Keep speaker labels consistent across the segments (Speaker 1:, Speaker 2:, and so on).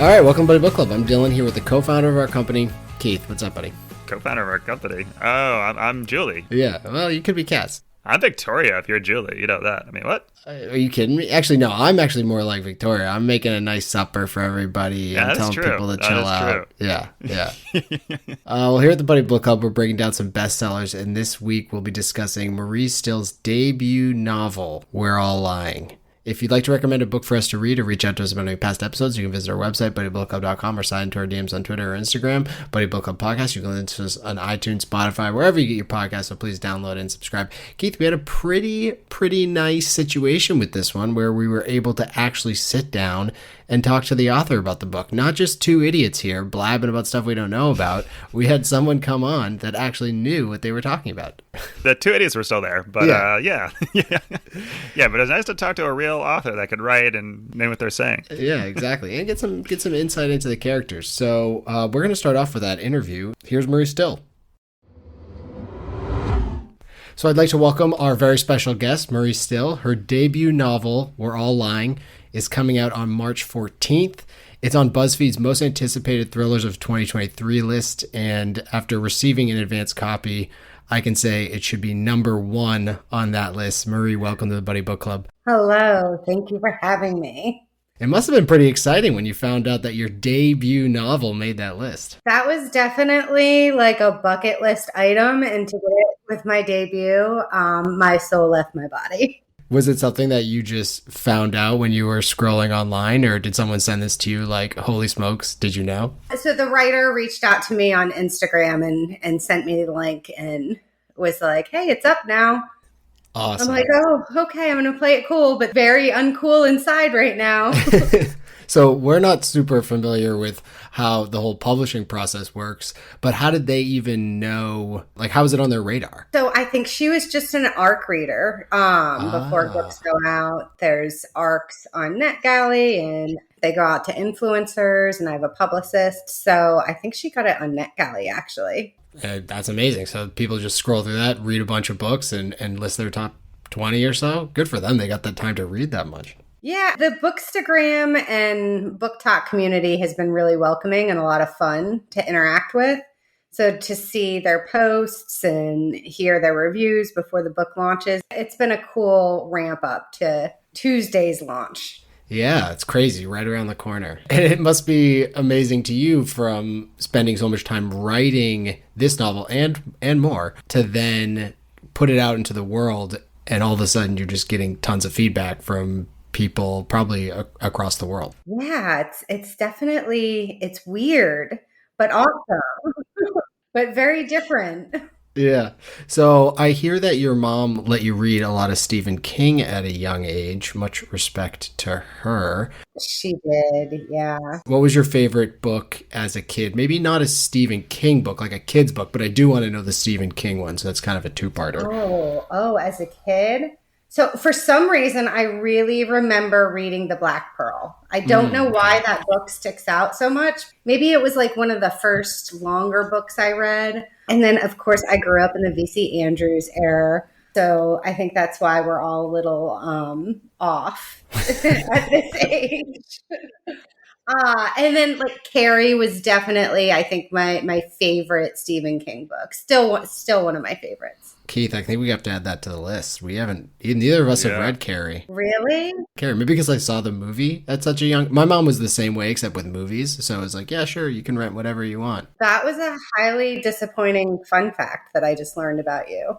Speaker 1: All right, welcome to Book Club. I'm Dylan here with the co-founder of our company, Keith. What's up, buddy?
Speaker 2: Co-founder of our company? Oh, I'm Julie.
Speaker 1: Yeah, well, you could be Cass.
Speaker 2: I'm Victoria if you're Julie. You know that. I mean, what?
Speaker 1: Are you kidding me? Actually, no, I'm actually more like Victoria. I'm making a nice supper for everybody and telling people to chill out. True. Yeah. Well, here at the Buddy Book Club, we're breaking down some bestsellers, and this week we'll be discussing Marie Still's debut novel, We're All Lying. If you'd like to recommend a book for us to read or reach out to us about any past episodes, you can visit our website, buddybookclub.com, or slide into our DMs on Twitter or Instagram, Buddy Book Club Podcast. You can listen to us on iTunes, Spotify, wherever you get your podcasts, so please download and subscribe. Keith, we had a pretty nice situation with this one where we were able to actually sit down and talk to the author about the book. Not just two idiots here blabbing about stuff we don't know about. We had someone come on that actually knew what they were talking about.
Speaker 2: The two idiots were still there, but yeah, but it's nice to talk to a real author that could write and know what they're saying.
Speaker 1: Yeah, exactly, and get some insight into the characters. So we're going to start off with that interview. Here's Marie Still. So I'd like to welcome our very special guest, Marie Still. Her debut novel, We're All Lying, is coming out on March 14th. It's on BuzzFeed's most anticipated thrillers of 2023 list, and after receiving an advance copy, I can say it should be number one on that list. Marie, welcome to the Buddy Book Club.
Speaker 3: Hello. Thank you for having me.
Speaker 1: It must have been pretty exciting when you found out that your debut novel made that list.
Speaker 3: That was definitely like a bucket list item, and to get it with my debut, my soul left my body.
Speaker 1: Was it something that you just found out when you were scrolling online, or did someone send this to you like, holy smokes, did you know?
Speaker 3: So the writer reached out to me on Instagram and sent me the link and was like, hey, it's up now.
Speaker 1: Awesome.
Speaker 3: I'm like, oh, okay, I'm going to play it cool, but very uncool inside right now.
Speaker 1: So we're not super familiar with how the whole publishing process works, but how did they even know, like, how was it on their radar?
Speaker 3: So I think she was just an ARC reader before books go out. There's ARCs on NetGalley, and they go out to influencers, and I have a publicist. So I think she got it on NetGalley, actually.
Speaker 1: That's amazing. So people just scroll through that, read a bunch of books, and list their top 20 or so. Good for them. They got the time to read that much.
Speaker 3: Yeah, the Bookstagram and Book Talk community has been really welcoming and a lot of fun to interact with. So to see their posts and hear their reviews before the book launches, it's been a cool ramp up to Tuesday's launch.
Speaker 1: Yeah, it's crazy, right around the corner. And it must be amazing to you from spending so much time writing this novel and more to then put it out into the world, and all of a sudden you're just getting tons of feedback from people probably across the world.
Speaker 3: Yeah, it's definitely, it's weird, but awesome, but very different.
Speaker 1: Yeah. So I hear that your mom let you read a lot of Stephen King at a young age. Much respect to her.
Speaker 3: She did, yeah.
Speaker 1: What was your favorite book as a kid? Maybe not a Stephen King book, like a kid's book, but I do want to know the Stephen King one. So that's kind of a two-parter.
Speaker 3: Oh, as a kid? So for some reason, I really remember reading The Black Pearl. I don't know why that book sticks out so much. Maybe it was like one of the first longer books I read. And then, of course, I grew up in the V.C. Andrews era. So I think that's why we're all a little off at this age. And then like Carrie was definitely, I think, my favorite Stephen King book. Still one of my favorites.
Speaker 1: Keith, I think we have to add that to the list. Neither of us have read Carrie.
Speaker 3: Really?
Speaker 1: Carrie, maybe because I saw the movie at such a young... My mom was the same way, except with movies. So I was like, yeah, sure, you can rent whatever you want.
Speaker 3: That was a highly disappointing fun fact that I just learned about you.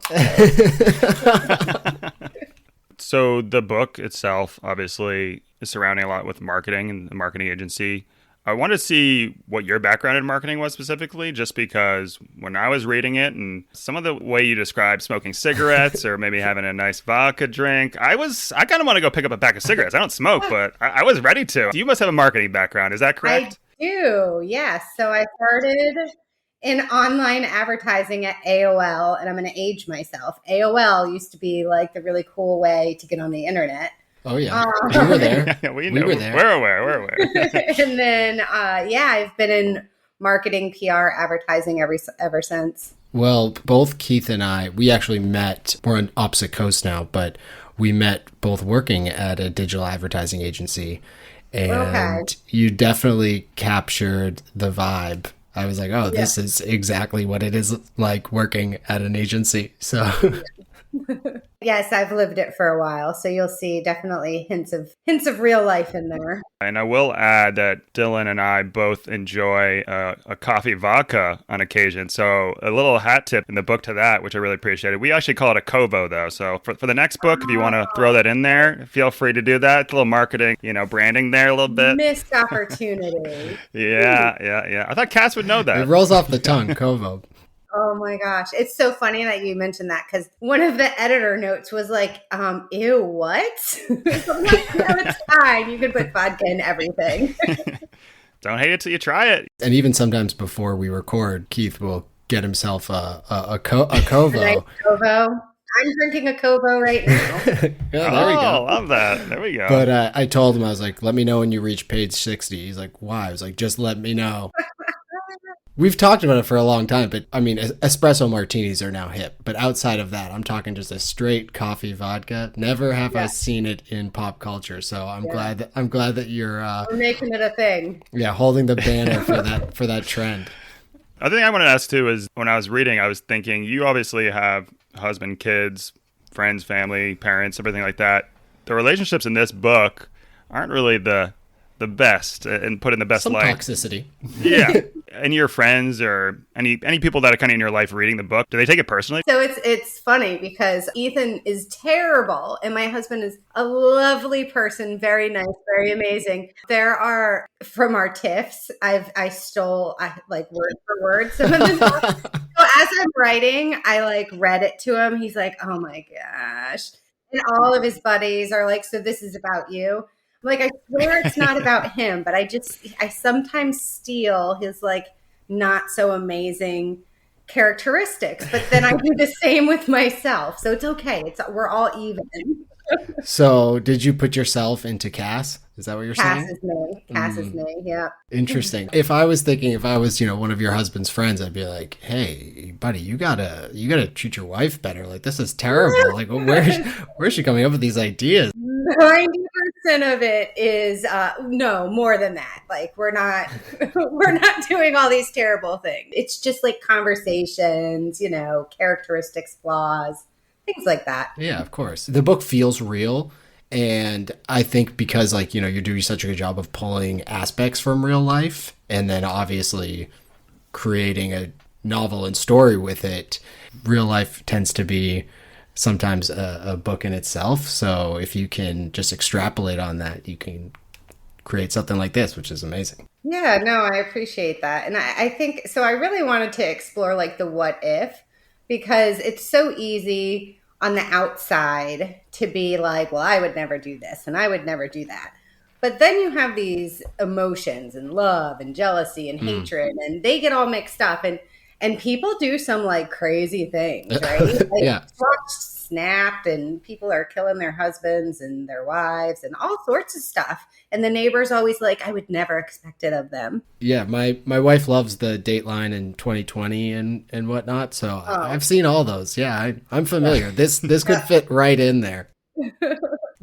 Speaker 2: So the book itself, obviously, is surrounding a lot with marketing and the marketing agency. I want to see what your background in marketing was specifically, just because when I was reading it and some of the way you described smoking cigarettes or maybe having a nice vodka drink, I kind of want to go pick up a pack of cigarettes. I don't smoke, but I was ready to. You must have a marketing background. Is that correct?
Speaker 3: I do, yes. So I started in online advertising at AOL, and I'm going to age myself. AOL used to be like the really cool way to get on the internet.
Speaker 1: Oh, yeah. We were there.
Speaker 2: we were there. We're aware.
Speaker 3: And then, I've been in marketing, PR, advertising ever since.
Speaker 1: Well, both Keith and I, we actually met, we're on opposite coasts now, but we met both working at a digital advertising agency. And you definitely captured the vibe. I was like, oh, this is exactly what it is like working at an agency. So
Speaker 3: yes, I've lived it for a while. So you'll see definitely hints of real life in there.
Speaker 2: And I will add that Dylan and I both enjoy a coffee vodka on occasion. So a little hat tip in the book to that, which I really appreciated. We actually call it a CoVo, though. So for the next book, if you want to throw that in there, feel free to do that. It's a little marketing, branding there a little bit.
Speaker 3: Missed opportunity.
Speaker 2: Yeah. I thought Cass would know that.
Speaker 1: It rolls off the tongue, CoVo.
Speaker 3: Oh my gosh. It's so funny that you mentioned that because one of the editor notes was like, ew, what? So I'm like, no, it's fine. You can put vodka in everything.
Speaker 2: Don't hate it till you try it.
Speaker 1: And even sometimes before we record, Keith will get himself a CoVo.
Speaker 3: A nice CoVo. I'm drinking a CoVo right now.
Speaker 1: There we go.
Speaker 2: Love that. There we go.
Speaker 1: But I told him, I was like, let me know when you reach page 60. He's like, why? I was like, just let me know. We've talked about it for a long time, but I mean, espresso martinis are now hip. But outside of that, I'm talking just a straight coffee vodka. Never have I seen it in pop culture. So I'm glad that you're
Speaker 3: we're making it a thing.
Speaker 1: Yeah, holding the banner for that trend.
Speaker 2: Other thing I wanted to ask too is when I was reading, I was thinking you obviously have husband, kids, friends, family, parents, everything like that. The relationships in this book aren't really the best and put in the best light.
Speaker 1: Some toxicity.
Speaker 2: Yeah. Any of your friends or any people that are kind of in your life reading the book, do they take it personally?
Speaker 3: So it's funny because Ethan is terrible and my husband is a lovely person, very nice, very amazing. There are, from our tiffs, I stole like word for word some of this. So as I'm writing, I read it to him. He's like, oh my gosh. And all of his buddies are like, so this is about you. I swear it's not about him, but I sometimes steal his not so amazing characteristics, but then I do the same with myself. So it's okay. We're all even.
Speaker 1: So did you put yourself into Cass? Is that what you're saying?
Speaker 3: Cass is me. Yeah.
Speaker 1: Interesting. If I was one of your husband's friends, I'd be like, hey, buddy, you gotta treat your wife better. This is terrible. Where's she coming up with these ideas?
Speaker 3: 90% of it is no, more than that. We're not doing all these terrible things. It's just conversations, characteristics, flaws, things like that.
Speaker 1: Yeah, of course. The book feels real. And I think because you're doing such a good job of pulling aspects from real life and then obviously creating a novel and story with it, real life tends to be sometimes a book in itself. So if you can just extrapolate on that, you can create something like this, which is amazing.
Speaker 3: Yeah, no, I appreciate that. And I think, so I really wanted to explore the what if, because it's so easy on the outside to be well, I would never do this and I would never do that. But then you have these emotions and love and jealousy and hatred and they get all mixed up and people do some crazy things, right?
Speaker 1: Yeah.
Speaker 3: Snapped and people are killing their husbands and their wives and all sorts of stuff. And the neighbor's always I would never expect it of them.
Speaker 1: Yeah, my wife loves the Dateline in 2020 and whatnot. So I've seen all those. Yeah, I'm familiar. This could fit right in there.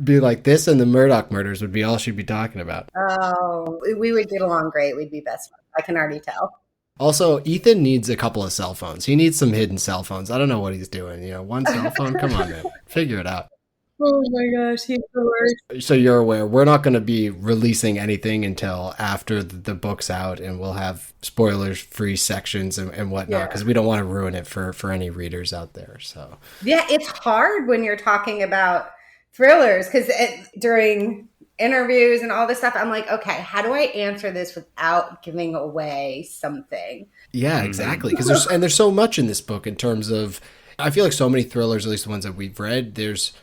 Speaker 1: Be like this and the Murdoch murders would be all she'd be talking about.
Speaker 3: Oh, we would get along great. We'd be best friends. I can already tell.
Speaker 1: Also, Ethan needs a couple of cell phones. He needs some hidden cell phones. I don't know what he's doing. One cell phone? Come on, man. Figure it out.
Speaker 3: Oh my gosh, he's the worst.
Speaker 1: So you're aware, we're not going to be releasing anything until after the book's out, and we'll have spoilers-free sections and whatnot, because we don't want to ruin it for any readers out there. So
Speaker 3: yeah, it's hard when you're talking about thrillers, because during interviews and all this stuff, I'm like, okay, how do I answer this without giving away something?
Speaker 1: Yeah, exactly. Because there's so much in this book in terms of, I feel like so many thrillers, at least the ones that we've read, there's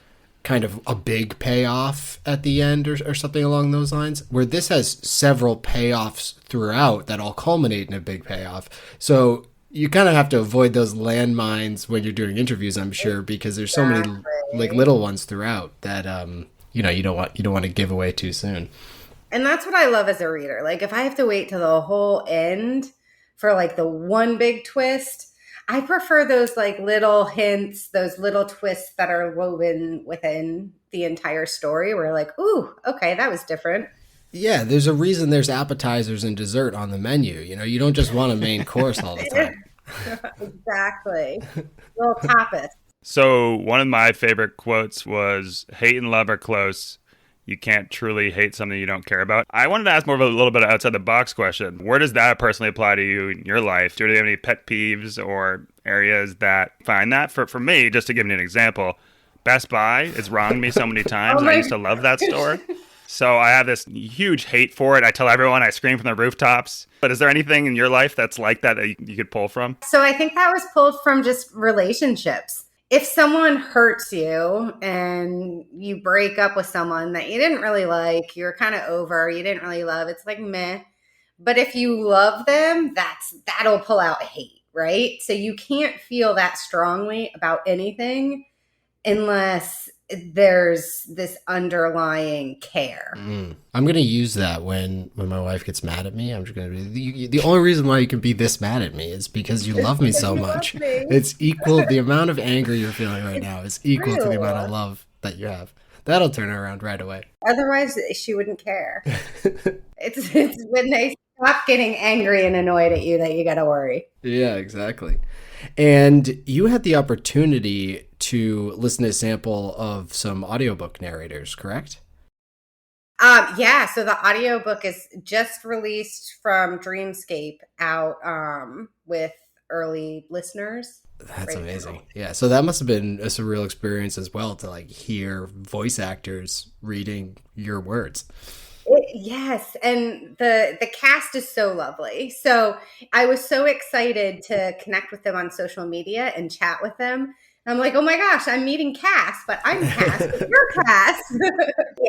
Speaker 1: kind of a big payoff at the end or something along those lines, where this has several payoffs throughout that all culminate in a big payoff. So you kind of have to avoid those landmines when you're doing interviews, I'm sure, because there's so many little ones throughout that you don't want to give away too soon.
Speaker 3: And that's what I love as a reader. If I have to wait till the whole end for the one big twist, I prefer those little hints, those little twists that are woven within the entire story. Where ooh, okay, that was different.
Speaker 1: Yeah, there's a reason there's appetizers and dessert on the menu. You don't just want a main course all the time.
Speaker 3: Exactly. Little tapas.
Speaker 2: So one of my favorite quotes was, hate and love are close. You can't truly hate something you don't care about. I wanted to ask more of a little bit outside the box question. Where does that personally apply to you in your life? Do you have any pet peeves or areas that find that? For me, just to give you an example, Best Buy has wronged me so many times. I used to love that store. So I have this huge hate for it. I tell everyone, I scream from the rooftops. But is there anything in your life that's like that you could pull from?
Speaker 3: So I think that was pulled from just relationships. If someone hurts you and you break up with someone that you didn't really like, you're kind of over, you didn't really love, it's like meh. But if you love them, that'll pull out hate, right? So you can't feel that strongly about anything unless there's this underlying care.
Speaker 1: I'm going to use that when my wife gets mad at me. I'm just going to be, the only reason why you can be this mad at me is because you love me so much. It's equal. The amount of anger you're feeling right now is equal to the amount of love that you have. That'll turn her around right away.
Speaker 3: Otherwise, she wouldn't care. It's when they stop getting angry and annoyed at you that you got to worry.
Speaker 1: Yeah, exactly. And you had the opportunity to listen to a sample of some audiobook narrators, correct?
Speaker 3: Yeah, so the audiobook is just released from Dreamscape out with early listeners.
Speaker 1: That's right, amazing. Now. Yeah, so that must have been a surreal experience as well to hear voice actors reading your words.
Speaker 3: Yes, and the cast is so lovely. So I was so excited to connect with them on social media and chat with them. I'm like, oh my gosh, I'm meeting Cass, but I'm Cass, but you're Cass.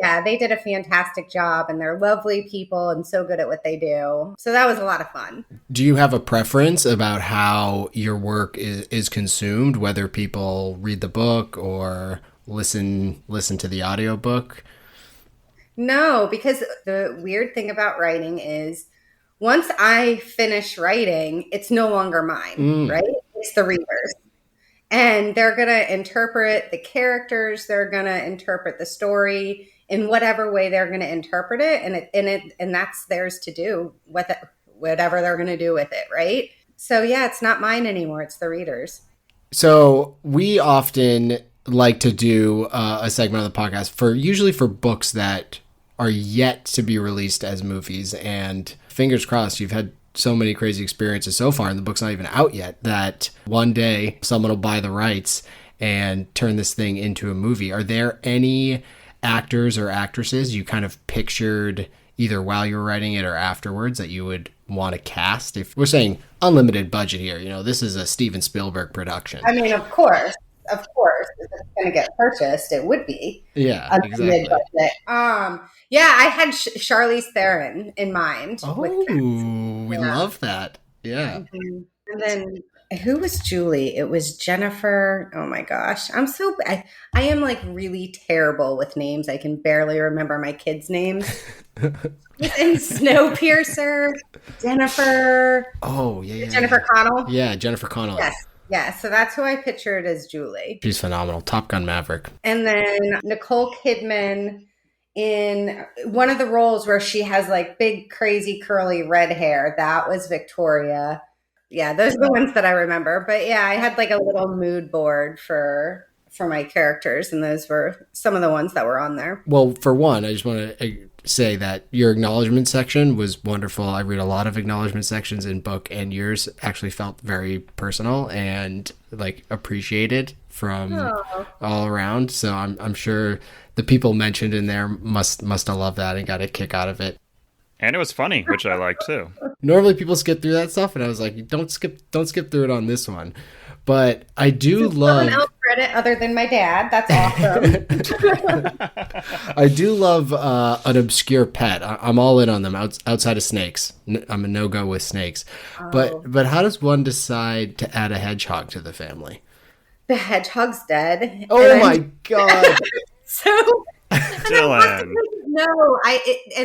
Speaker 3: Yeah, they did a fantastic job, and they're lovely people and so good at what they do. So that was a lot of fun.
Speaker 1: Do you have a preference about how your work is consumed, whether people read the book or listen to the audiobook?
Speaker 3: No, because the weird thing about writing is once I finish writing, it's no longer mine, right? It's the reader's. And they're going to interpret the characters. They're going to interpret the story in whatever way they're going to interpret it. And that's theirs to do with it, whatever they're going to do with it. Right. So, yeah, it's not mine anymore. It's the reader's.
Speaker 1: So we often like to do a segment on the podcast usually for books that are yet to be released as movies. And fingers crossed, you've had so many crazy experiences so far, and the book's not even out yet, that one day someone will buy the rights and turn this thing into a movie. Are there any actors or actresses you kind of pictured either while you were writing it or afterwards that you would want to cast? If we're saying unlimited budget here, this is a Steven Spielberg production.
Speaker 3: I mean, of course, if it's going to get purchased, it would be.
Speaker 1: Yeah, exactly.
Speaker 3: Yeah, I had Charlize Theron in mind.
Speaker 1: Oh, we love that. Yeah.
Speaker 3: Mm-hmm. And then who was Julie? It was Jennifer. Oh my gosh. I am really terrible with names. I can barely remember my kids' names. And Snowpiercer, Jennifer.
Speaker 1: Oh, yeah.
Speaker 3: Jennifer Connelly.
Speaker 1: Yeah, Jennifer Connelly.
Speaker 3: Yes. Yeah, so that's who I pictured as Julie.
Speaker 1: She's phenomenal. Top Gun Maverick.
Speaker 3: And then Nicole Kidman in one of the roles where she has big, crazy, curly red hair. That was Victoria. Yeah, those are the ones that I remember. But yeah, I had a little mood board for my characters, and those were some of the ones that were on there.
Speaker 1: Well, for one, I just want to say that your acknowledgement section was wonderful. I read a lot of acknowledgement sections in book, and yours actually felt very personal and appreciated from all around. So I'm sure the people mentioned in there must have loved that and got a kick out of it.
Speaker 2: And it was funny, which I liked too.
Speaker 1: Normally people skip through that stuff, and I was like, don't skip through it on this one. But I do love...
Speaker 3: Someone else read it other than my dad. That's awesome.
Speaker 1: I do love an obscure pet. I'm all in on them outside of snakes. I'm a no-go with snakes. Oh. But how does one decide to add a hedgehog to the family?
Speaker 3: The hedgehog's dead.
Speaker 1: Oh my God.
Speaker 3: So...
Speaker 2: Dylan.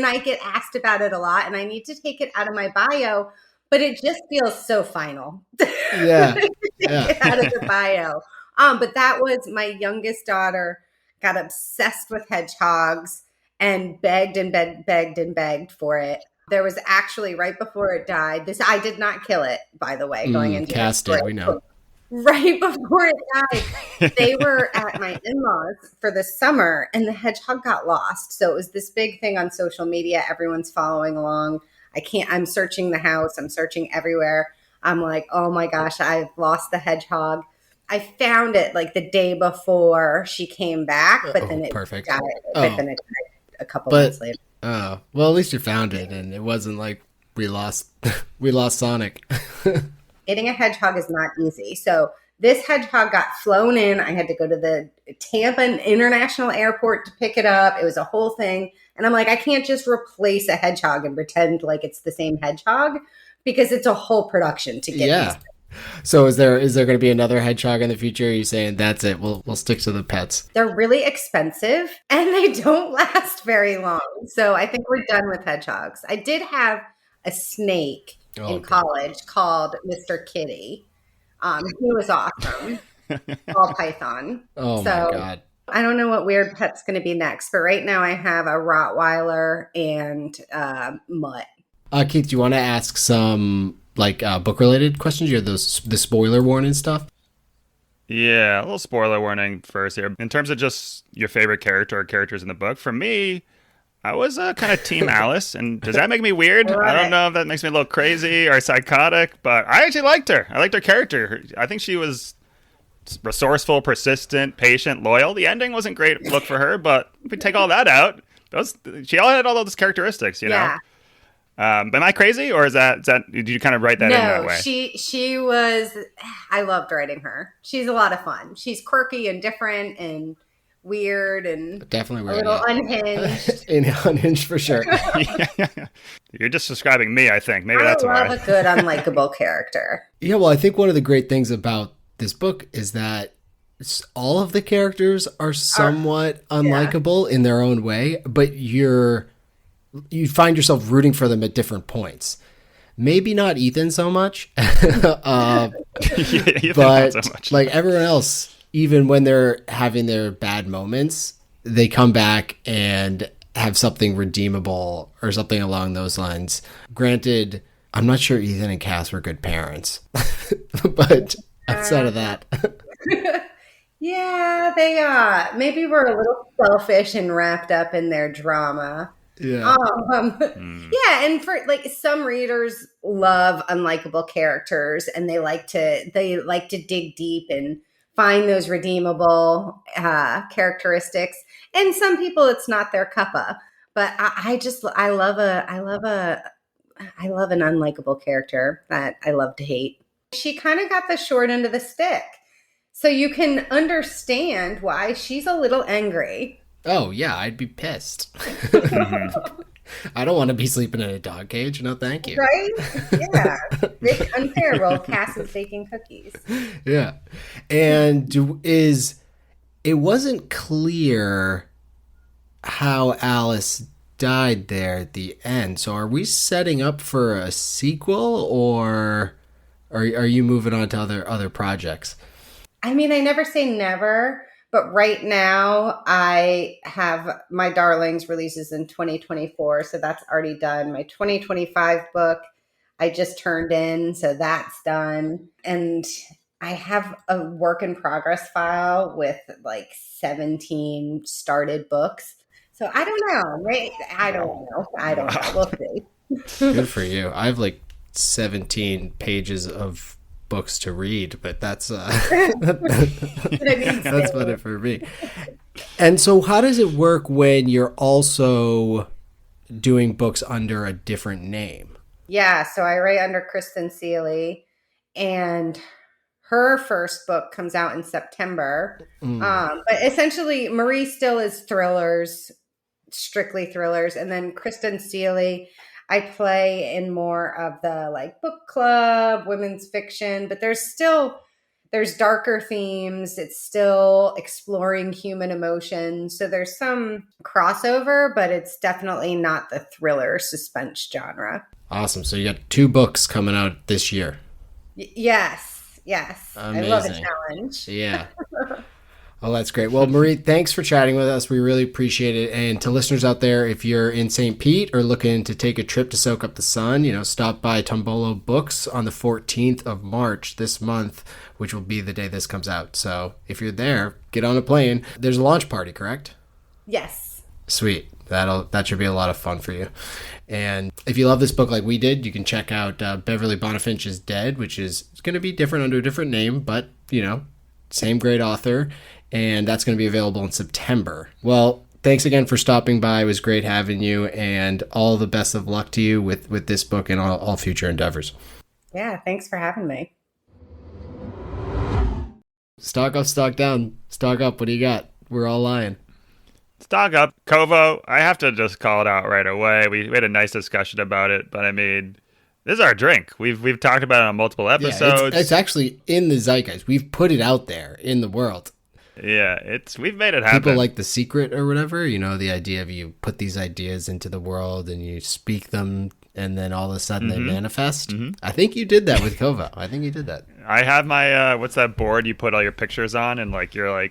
Speaker 3: I get asked about it a lot, and I need to take it out of my bio, but it just feels so final.
Speaker 1: Yeah.
Speaker 3: Out of the bio. But that was my youngest daughter got obsessed with hedgehogs, and begged and begged and begged for it. There was actually, right before it died, I did not kill it, by the way, going into
Speaker 1: cast it, we know.
Speaker 3: Right before it died, they were at my in-laws for the summer, and the hedgehog got lost. So it was this big thing on social media. Everyone's following along. I'm searching the house. I'm searching everywhere. I'm like, oh my gosh, I've lost the hedgehog. I found it like the day before she came back, but then it died. But then it died a couple months later.
Speaker 1: Oh, well, at least you found it, and it wasn't like we lost Sonic.
Speaker 3: Getting a hedgehog is not easy. So this hedgehog got flown in. I had to go to the Tampa International Airport to pick it up. It was a whole thing. And I'm like, I can't just replace a hedgehog and pretend like it's the same hedgehog, because it's a whole production to get these.
Speaker 1: So is there going to be another hedgehog in the future? Are you saying that's it? We'll stick to the pets.
Speaker 3: They're really expensive and they don't last very long. So I think we're done with hedgehogs. I did have a snake in college called Mr. Kitty. He was awesome. Ball python.
Speaker 1: Oh my God.
Speaker 3: I don't know what weird pet's going to be next, but right now I have a Rottweiler and mutt.
Speaker 1: Keith, do you want to ask some book related questions? You have the spoiler warning stuff.
Speaker 2: Yeah, a little spoiler warning first here. In terms of just your favorite character or characters in the book, for me, I was kind of team Alice. And does that make me weird? I don't know if that makes me a little crazy or psychotic, but I actually liked her. I liked her character. I think she was resourceful, persistent, patient, loyal. The ending wasn't great look for her, but if we take all that out, she all had all those characteristics, you know? Am I crazy, or is that did you kind of write that in that way?
Speaker 3: She was. I loved writing her. She's a lot of fun. She's quirky and different and weird and
Speaker 1: definitely weird,
Speaker 3: a little unhinged.
Speaker 1: Unhinged for sure.
Speaker 2: You're just describing me, I think. Maybe that's why.
Speaker 3: I love a good unlikable character.
Speaker 1: Yeah, well, I think one of the great things about this book is that all of the characters are somewhat unlikable in their own way, but you find yourself rooting for them at different points. Maybe not Ethan so much, but so much. Like everyone else, even when they're having their bad moments, they come back and have something redeemable or something along those lines. Granted, I'm not sure Ethan and Cass were good parents, but outside of that.
Speaker 3: Yeah, they maybe were a little selfish and wrapped up in their drama.
Speaker 1: Yeah.
Speaker 3: Yeah, and for some readers love unlikable characters, and they like to dig deep and find those redeemable characteristics. And some people, it's not their cuppa. But I love an unlikable character that I love to hate. She kind of got the short end of the stick, so you can understand why she's a little angry.
Speaker 1: Oh, yeah, I'd be pissed. I don't want to be sleeping in a dog cage. No, thank you.
Speaker 3: Right? Yeah. It's unfair. Well, Cass is baking cookies.
Speaker 1: Yeah. And it wasn't clear how Alice died there at the end. So are we setting up for a sequel, or are you moving on to other projects?
Speaker 3: I mean, I never say never. But right now, I have my Darlings releases in 2024, so that's already done. My 2025 book, I just turned in, so that's done. And I have a work in progress file with 17 started books. So I don't know. Right? I don't know. We'll see.
Speaker 1: Good for you. I have 17 pages of books to read, but that's that's about it for me. And so how does it work when you're also doing books under a different name?
Speaker 3: Yeah, so I write under Kristen Seeley, and her first book comes out in September. But essentially Marie still is thrillers, strictly thrillers, and then Kristen Seeley, I play in more of the book club, women's fiction, but there's darker themes. It's still exploring human emotions. So there's some crossover, but it's definitely not the thriller suspense genre.
Speaker 1: Awesome. So you got 2 books coming out this year.
Speaker 3: Yes.
Speaker 1: Amazing.
Speaker 3: I love a challenge.
Speaker 1: Yeah. Oh, that's great. Well, Marie, thanks for chatting with us. We really appreciate it. And to listeners out there, if you're in St. Pete or looking to take a trip to soak up the sun, stop by Tombolo Books on the 14th of March this month, which will be the day this comes out. So if you're there, get on a plane. There's a launch party, correct?
Speaker 3: Yes.
Speaker 1: Sweet. That should be a lot of fun for you. And if you love this book like we did, you can check out Beverly Bonifinch's Dead, which is going to be different under a different name, but, same great author. And that's going to be available in September. Well, thanks again for stopping by. It was great having you, and all the best of luck to you with this book and all future endeavors.
Speaker 3: Yeah, thanks for having me.
Speaker 1: Stock up, stock down. Stock up. What do you got? We're all lying.
Speaker 2: Stock up. CoVo, I have to just call it out right away. We had a nice discussion about it, but I mean, this is our drink. We've talked about it on multiple episodes.
Speaker 1: Yeah, it's actually in the zeitgeist. We've put it out there in the world.
Speaker 2: Yeah, we've made it happen.
Speaker 1: People like The Secret or whatever, the idea of you put these ideas into the world and you speak them and then all of a sudden they manifest. Mm-hmm. I think you did that with CoVo. I think you did that.
Speaker 2: I have my, what's that board you put all your pictures on and your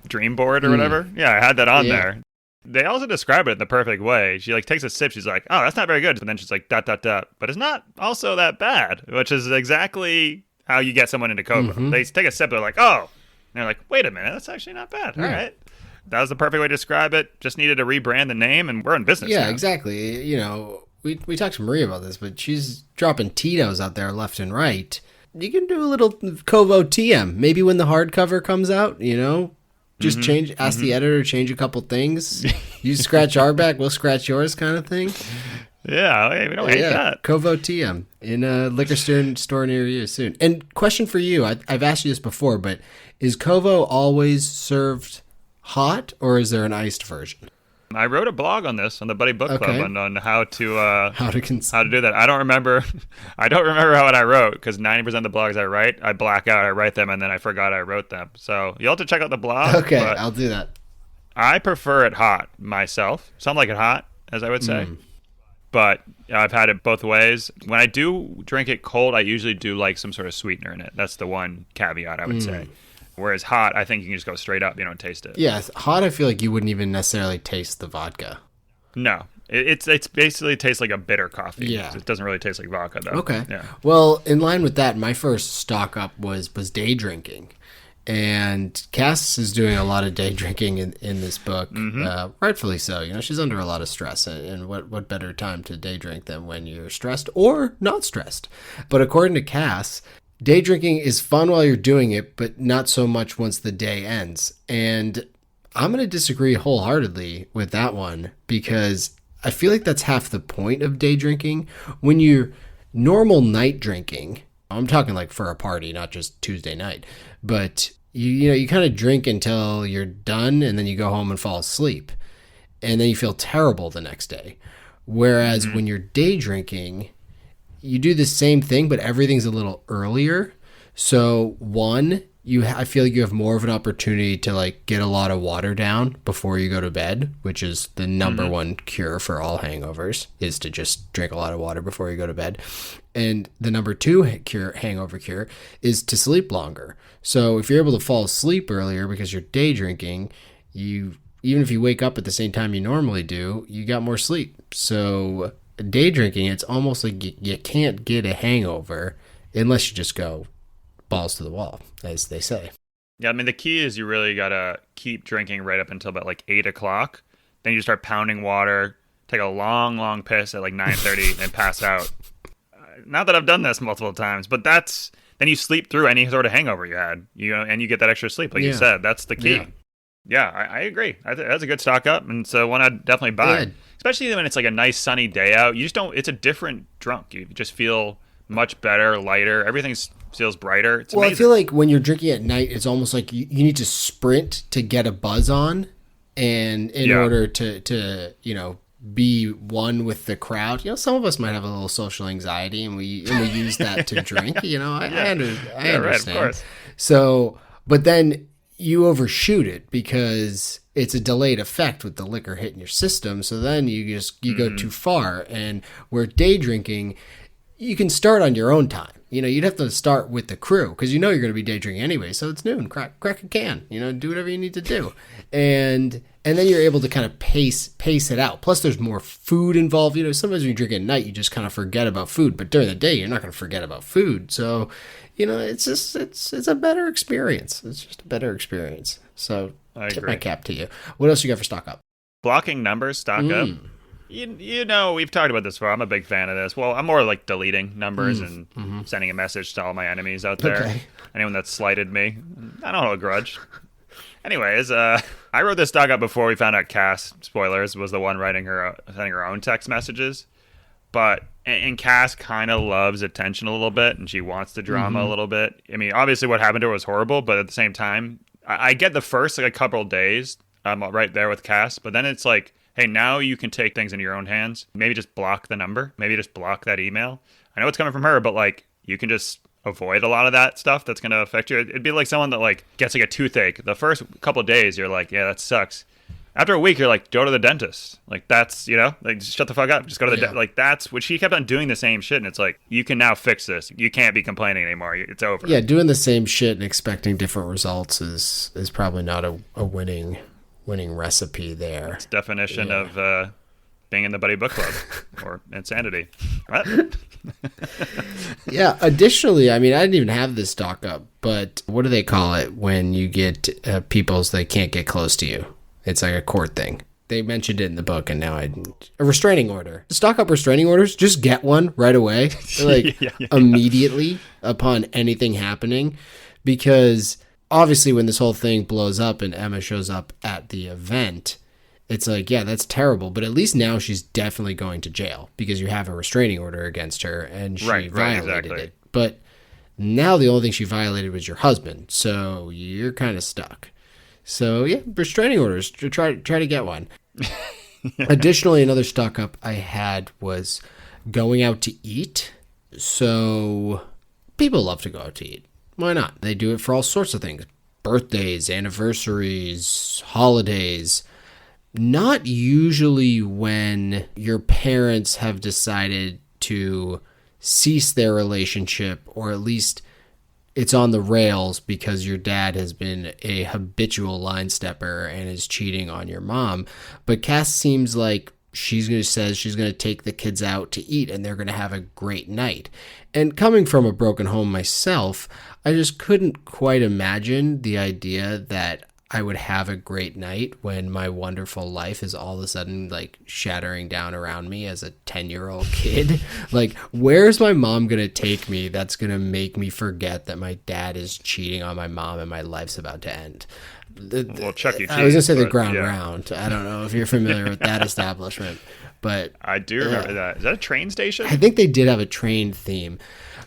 Speaker 2: dream board or whatever? Yeah, I had that on there. They also describe it in the perfect way. She takes a sip. She's like, oh, that's not very good. But then she's like, ... But it's not also that bad, which is exactly how you get someone into CoVo. Mm-hmm. They take a sip. They're like, oh. And they're like, wait a minute, that's actually not bad. All right. That was the perfect way to describe it. Just needed to rebrand the name, and we're in business now.
Speaker 1: Yeah, exactly. We talked to Maria about this, but she's dropping Tito's out there left and right. You can do a little CoVo TM. Maybe when the hardcover comes out, just ask the editor to change a couple things. You scratch our back, we'll scratch yours kind of thing.
Speaker 2: Yeah, we don't hate that.
Speaker 1: CoVo TM in a liquor store near you soon. And question for you, I've asked you this before, but is CoVo always served hot or is there an iced version?
Speaker 2: I wrote a blog on this on the Buddy Book Club on how to do that. I don't remember what I wrote because 90% of the blogs I write, I black out, I write them, and then I forgot I wrote them. So you'll have to check out the blog.
Speaker 1: Okay, I'll do that.
Speaker 2: I prefer it hot myself. Some like it hot, as I would say. But I've had it both ways. When I do drink it cold, I usually do like some sort of sweetener in it. That's the one caveat I would say. Whereas hot, I think you can just go straight up. You don't taste it.
Speaker 1: Yeah, hot, I feel like you wouldn't even necessarily taste the vodka.
Speaker 2: No. It's basically tastes like a bitter coffee. Yeah. It doesn't really taste like vodka, though.
Speaker 1: Okay.
Speaker 2: Yeah.
Speaker 1: Well, in line with that, my first stock up was day drinking. And Cass is doing a lot of day drinking in this book, rightfully so. She's under a lot of stress, and what better time to day drink than when you're stressed or not stressed. But according to Cass, day drinking is fun while you're doing it, but not so much once the day ends. And I'm going to disagree wholeheartedly with that one because I feel like that's half the point of day drinking. When you're normal night drinking, I'm talking for a party, not just Tuesday night, but you kind of drink until you're done and then you go home and fall asleep and then you feel terrible the next day. Whereas when you're day drinking, you do the same thing, but everything's a little earlier. So one, I feel like you have more of an opportunity to get a lot of water down before you go to bed, which is the number one cure for all hangovers, is to just drink a lot of water before you go to bed. And the number two hangover cure is to sleep longer. So if you're able to fall asleep earlier because you're day drinking, even if you wake up at the same time you normally do, you got more sleep. So day drinking, it's almost like you can't get a hangover unless you just go balls to the wall, as they say.
Speaker 2: Yeah, I mean, the key is you really got to keep drinking right up until about 8 o'clock. Then you just start pounding water, take a long, long piss at 9:30 and pass out. Not that I've done this multiple times, but then you sleep through any sort of hangover you had, and you get that extra sleep. Like you said, that's the key. Yeah, I agree. That's a good stock up, and so one I'd definitely buy. Good. Especially when it's a nice sunny day out. You just don't. It's a different drunk. You just feel much better, lighter. Everything feels brighter. It's amazing.
Speaker 1: I feel like when you're drinking at night, it's almost like you need to sprint to get a buzz on, and in order to be one with the crowd. Some of us might have a little social anxiety, and we use that to drink. I understand.
Speaker 2: Right, of course.
Speaker 1: So, but then you overshoot it because it's a delayed effect with the liquor hitting your system. So then you go too far. And where day drinking, you can start on your own time. You'd have to start with the crew because you're going to be day drinking anyway. So it's noon, crack a can, do whatever you need to do. And then you're able to kind of pace it out. Plus there's more food involved. Sometimes when you drink at night, you just kind of forget about food, but during the day, you're not going to forget about food. So, it's a better experience. It's just a better experience. So I tip my cap to you. What else you got for stock up?
Speaker 2: Blocking numbers, stock up. We've talked about this before. I'm a big fan of this. Well, I'm more like deleting numbers and sending a message to all my enemies out there. Okay. Anyone that's slighted me, I don't hold a grudge. Anyways, I wrote this stock up before we found out Cass, spoilers, was the one sending her own text messages. But and Cass kind of loves attention a little bit, and she wants the drama a little bit. I mean, obviously what happened to her was horrible, but at the same time, I get the first a couple of days I'm right there with Cass, but then it's like, hey, now you can take things into your own hands. Maybe just block the number. Maybe just block that email. I know it's coming from her, but you can just avoid a lot of that stuff that's going to affect you. It'd be like someone that gets a toothache. The first couple of days, you're like, yeah, that sucks. After a week, you're like, go to the dentist. That's, just shut the fuck up. Just go to the dentist. That's what she kept on doing, the same shit. And it's like, you can now fix this. You can't be complaining anymore. It's over.
Speaker 1: Yeah, doing the same shit and expecting different results is probably not a winning recipe there.
Speaker 2: It's definition of being in the buddy book club or insanity. What?
Speaker 1: Yeah. Additionally, I mean, I didn't even have this stock up, but what do they call it when you get people so they can't get close to you? It's like a court thing. They mentioned it in the book, and now a restraining order. Stock up restraining orders. Just get one right away, immediately upon anything happening, because obviously when this whole thing blows up and Emma shows up at the event, it's like, yeah, that's terrible. But at least now she's definitely going to jail because you have a restraining order against her and she violated it. But now the only thing she violated was your husband. So you're kind of stuck. So yeah, restraining orders, try to get one. Additionally, another stock up I had was going out to eat. So people love to go out to eat. Why not? They do it for all sorts of things. Birthdays, anniversaries, holidays. Not usually when your parents have decided to cease their relationship, or at least it's on the rails because your dad has been a habitual line stepper and is cheating on your mom. But Cass seems like she's going to take the kids out to eat and they're going to have a great night. And coming from a broken home myself, I just couldn't quite imagine the idea that I would have a great night when my wonderful life is all of a sudden shattering down around me as a 10-year-old kid. Where's my mom going to take me that's going to make me forget that my dad is cheating on my mom and my life's about to end?
Speaker 2: Well, Chuck E. Cheese.
Speaker 1: I was going to say the Ground Round. I don't know if you're familiar with that establishment, but
Speaker 2: I do remember that. Is that a train station?
Speaker 1: I think they did have a train theme.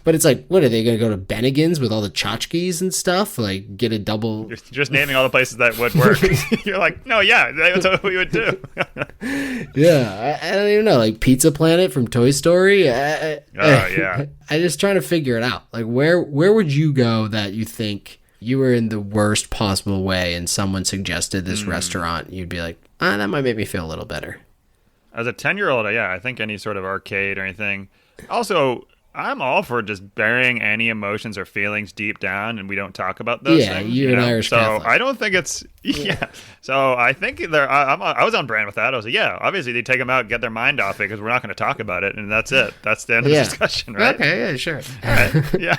Speaker 1: But it's like, what, are they going to go to Bennigan's with all the tchotchkes and stuff? Get a double...
Speaker 2: You're just naming all the places that would work. You're like, no, yeah, that's what we would do.
Speaker 1: Yeah, I don't even know. Pizza Planet from Toy Story?
Speaker 2: Yeah.
Speaker 1: I'm just trying to figure it out. Where would you go that you think you were in the worst possible way and someone suggested this restaurant? You'd be like, that might make me feel a little better.
Speaker 2: As a 10-year-old, yeah, I think any sort of arcade or anything. Also... I'm all for just burying any emotions or feelings deep down, and we don't talk about those things.
Speaker 1: Yeah, you're an Irish Catholic.
Speaker 2: So I don't think it's... Yeah. So I think I was on brand with that. I was like, yeah, obviously they take them out, get their mind off it, because we're not going to talk about it, and that's it. That's the end of the discussion, right?
Speaker 1: Okay, yeah, sure.
Speaker 2: All right. Yeah.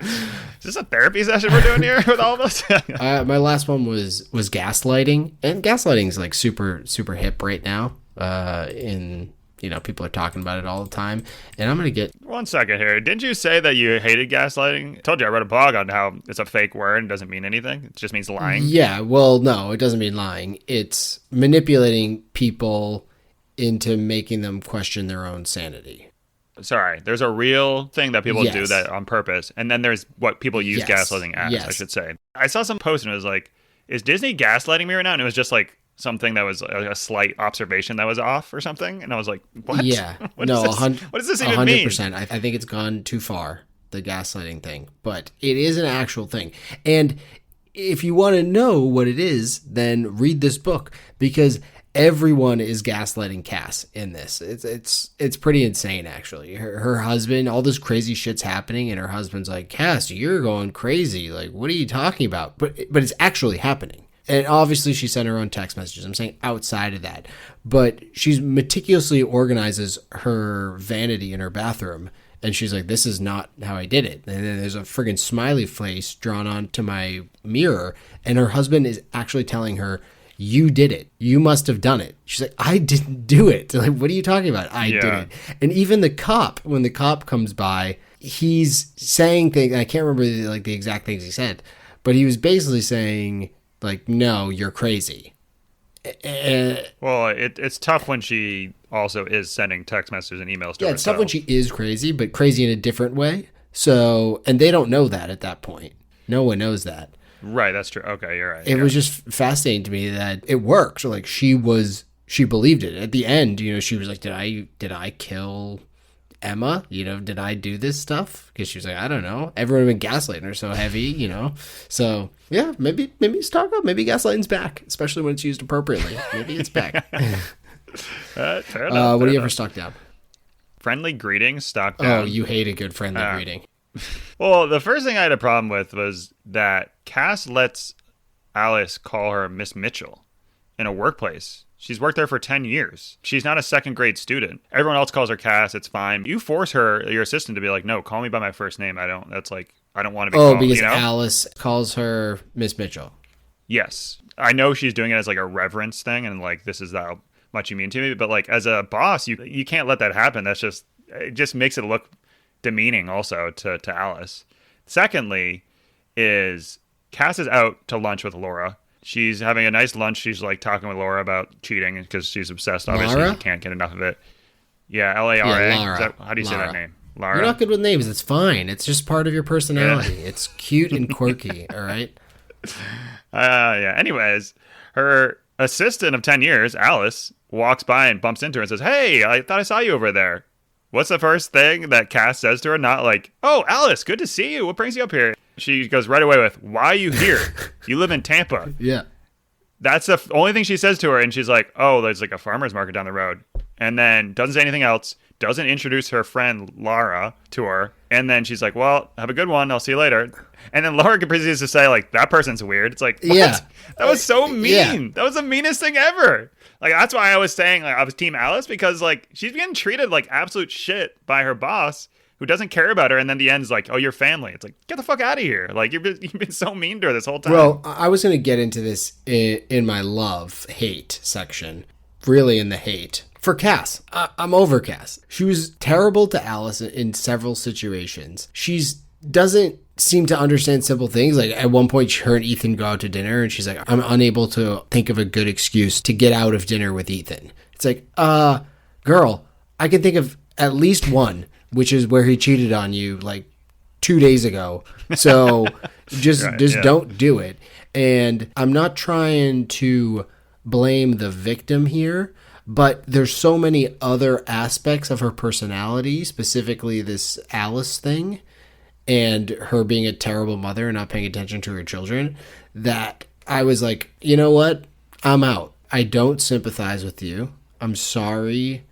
Speaker 2: Is this a therapy session we're doing here with all of us?
Speaker 1: My last one was gaslighting, and gaslighting is super, super hip right now people are talking about it all the time. And I'm going to get...
Speaker 2: 1 second here. Didn't you say that you hated gaslighting? I told you I wrote a blog on how it's a fake word and doesn't mean anything. It just means lying.
Speaker 1: Yeah, well, no, it doesn't mean lying. It's manipulating people into making them question their own sanity.
Speaker 2: Sorry, there's a real thing that people do that on purpose. And then there's what people use gaslighting as, I should say. I saw some post and it was like, is Disney gaslighting me right now? And it was just something that was a slight observation that was off or something. And I was like, what?
Speaker 1: Yeah.
Speaker 2: What does this even mean?
Speaker 1: 100%. I think it's gone too far, the gaslighting thing. But it is an actual thing. And if you want to know what it is, then read this book. Because everyone is gaslighting Cass in this. It's pretty insane, actually. Her husband, all this crazy shit's happening, and her husband's like, Cass, you're going crazy. Like, what are you talking about? But it's actually happening. And obviously she sent her own text messages. I'm saying outside of that. But she meticulously organizes her vanity in her bathroom. And she's like, this is not how I did it. And then there's a friggin' smiley face drawn onto my mirror. And her husband is actually telling her, you did it. You must have done it. She's like, I didn't do it. Like, what are you talking about? I did it. And even the cop, when the cop comes by, he's saying things. I can't remember the exact things he said. But he was basically saying, like, no, you're crazy.
Speaker 2: Well, it's tough when she also is sending text messages and emails to herself.
Speaker 1: It's tough when she is crazy, but crazy in a different way. So, and they don't know that at that point. No one knows that.
Speaker 2: Right, that's true. Okay, you're right.
Speaker 1: It was just fascinating to me that it worked. So, like, she believed it. At the end, she was like, did I kill Emma? Did I do this stuff? Because she was like, I don't know. Everyone had been gaslighting her so heavy, So, yeah, maybe stock up. Maybe gaslighting's back, especially when it's used appropriately. Maybe it's back.
Speaker 2: Fair enough.
Speaker 1: What do you ever stock down?
Speaker 2: Friendly greetings, stock down.
Speaker 1: Oh, you hate a good friendly greeting.
Speaker 2: Well, the first thing I had a problem with was that Cass lets Alice call her Miss Mitchell in a workplace. She's worked there for 10 years. She's not a second grade student. Everyone else calls her Cass. It's fine. You force your assistant to be like, no, call me by my first name. I don't want to be called. Oh,
Speaker 1: because Alice calls her Miss Mitchell.
Speaker 2: Yes. I know she's doing it as like a reverence thing. And like, this is how much you mean to me. But like, as a boss, you can't let that happen. It just makes it look demeaning also to Alice. Secondly is Cass is out to lunch with Laura. She's having a nice lunch. She's like talking with Laura about cheating because she's obsessed. Obviously,
Speaker 1: Lara?
Speaker 2: She can't get enough of it. Yeah, Lara.
Speaker 1: Yeah,
Speaker 2: How do you say that name? Lara.
Speaker 1: You're not good with names. It's fine. It's just part of your personality. Yeah. It's cute and quirky. All right.
Speaker 2: Yeah. Anyways, her assistant of 10 years, Alice, walks by and bumps into her and says, "Hey, I thought I saw you over there." What's the first thing that Cass says to her? Not like, "Oh, Alice, good to see you. What brings you up here?" She goes right away with, "Why are you here? You live in Tampa."
Speaker 1: Yeah.
Speaker 2: That's the only thing she says to her. And she's like, "Oh, there's like a farmer's market down the road." And then doesn't say anything else. Doesn't introduce her friend Lara to her. And then she's like, "Well, have a good one. I'll see you later." And then Laura proceeds to say, like, "That person's weird." It's like, what? Yeah. That was so mean. Yeah. That was the meanest thing ever. Like, that's why I was saying, like, I was Team Alice, because, like, she's getting treated like absolute shit by her boss who doesn't care about her. And then the end's like, "Oh, you're family." It's like, get the fuck out of here. Like, you've been so mean to her this whole time.
Speaker 1: Well, I was going to get into this in my love-hate section. Really in the hate. For Cass, I'm over Cass. She was terrible to Alice in several situations. She doesn't seem to understand simple things. Like, at one point, her and Ethan go out to dinner, and she's like, "I'm unable to think of a good excuse to get out of dinner with Ethan." It's like, girl, I can think of at least one, which is where he cheated on you like 2 days ago. So just don't do it. And I'm not trying to blame the victim here, but there's so many other aspects of her personality, specifically this Alice thing and her being a terrible mother and not paying attention to her children, that I was like, you know what? I'm out. I don't sympathize with you. I'm sorry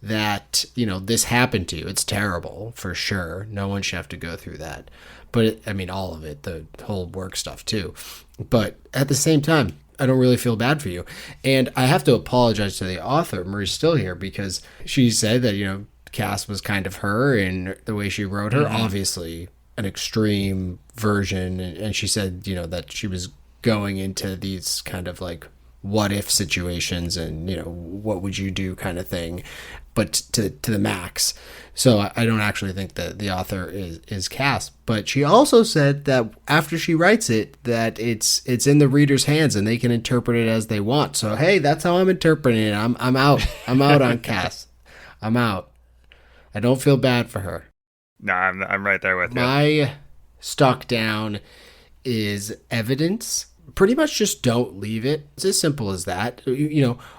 Speaker 1: that, this happened to you. It's terrible, for sure. No one should have to go through that. But, all of it, the whole work stuff too. But at the same time, I don't really feel bad for you. And I have to apologize to the author, Marie Still here, because she said that, Cass was kind of her and the way she wrote her, obviously an extreme version. And she said, that she was going into these kind of like what if situations and, what would you do kind of thing, but to the max. So I don't actually think that the author is Cass. But she also said that after she writes it, that it's in the reader's hands and they can interpret it as they want. So, hey, that's how I'm interpreting it. I'm out. I'm out on Cass. I'm out. I don't feel bad for her.
Speaker 2: No, I'm right there with you.
Speaker 1: My stock down is evidence. Pretty much just don't leave it. It's as simple as that.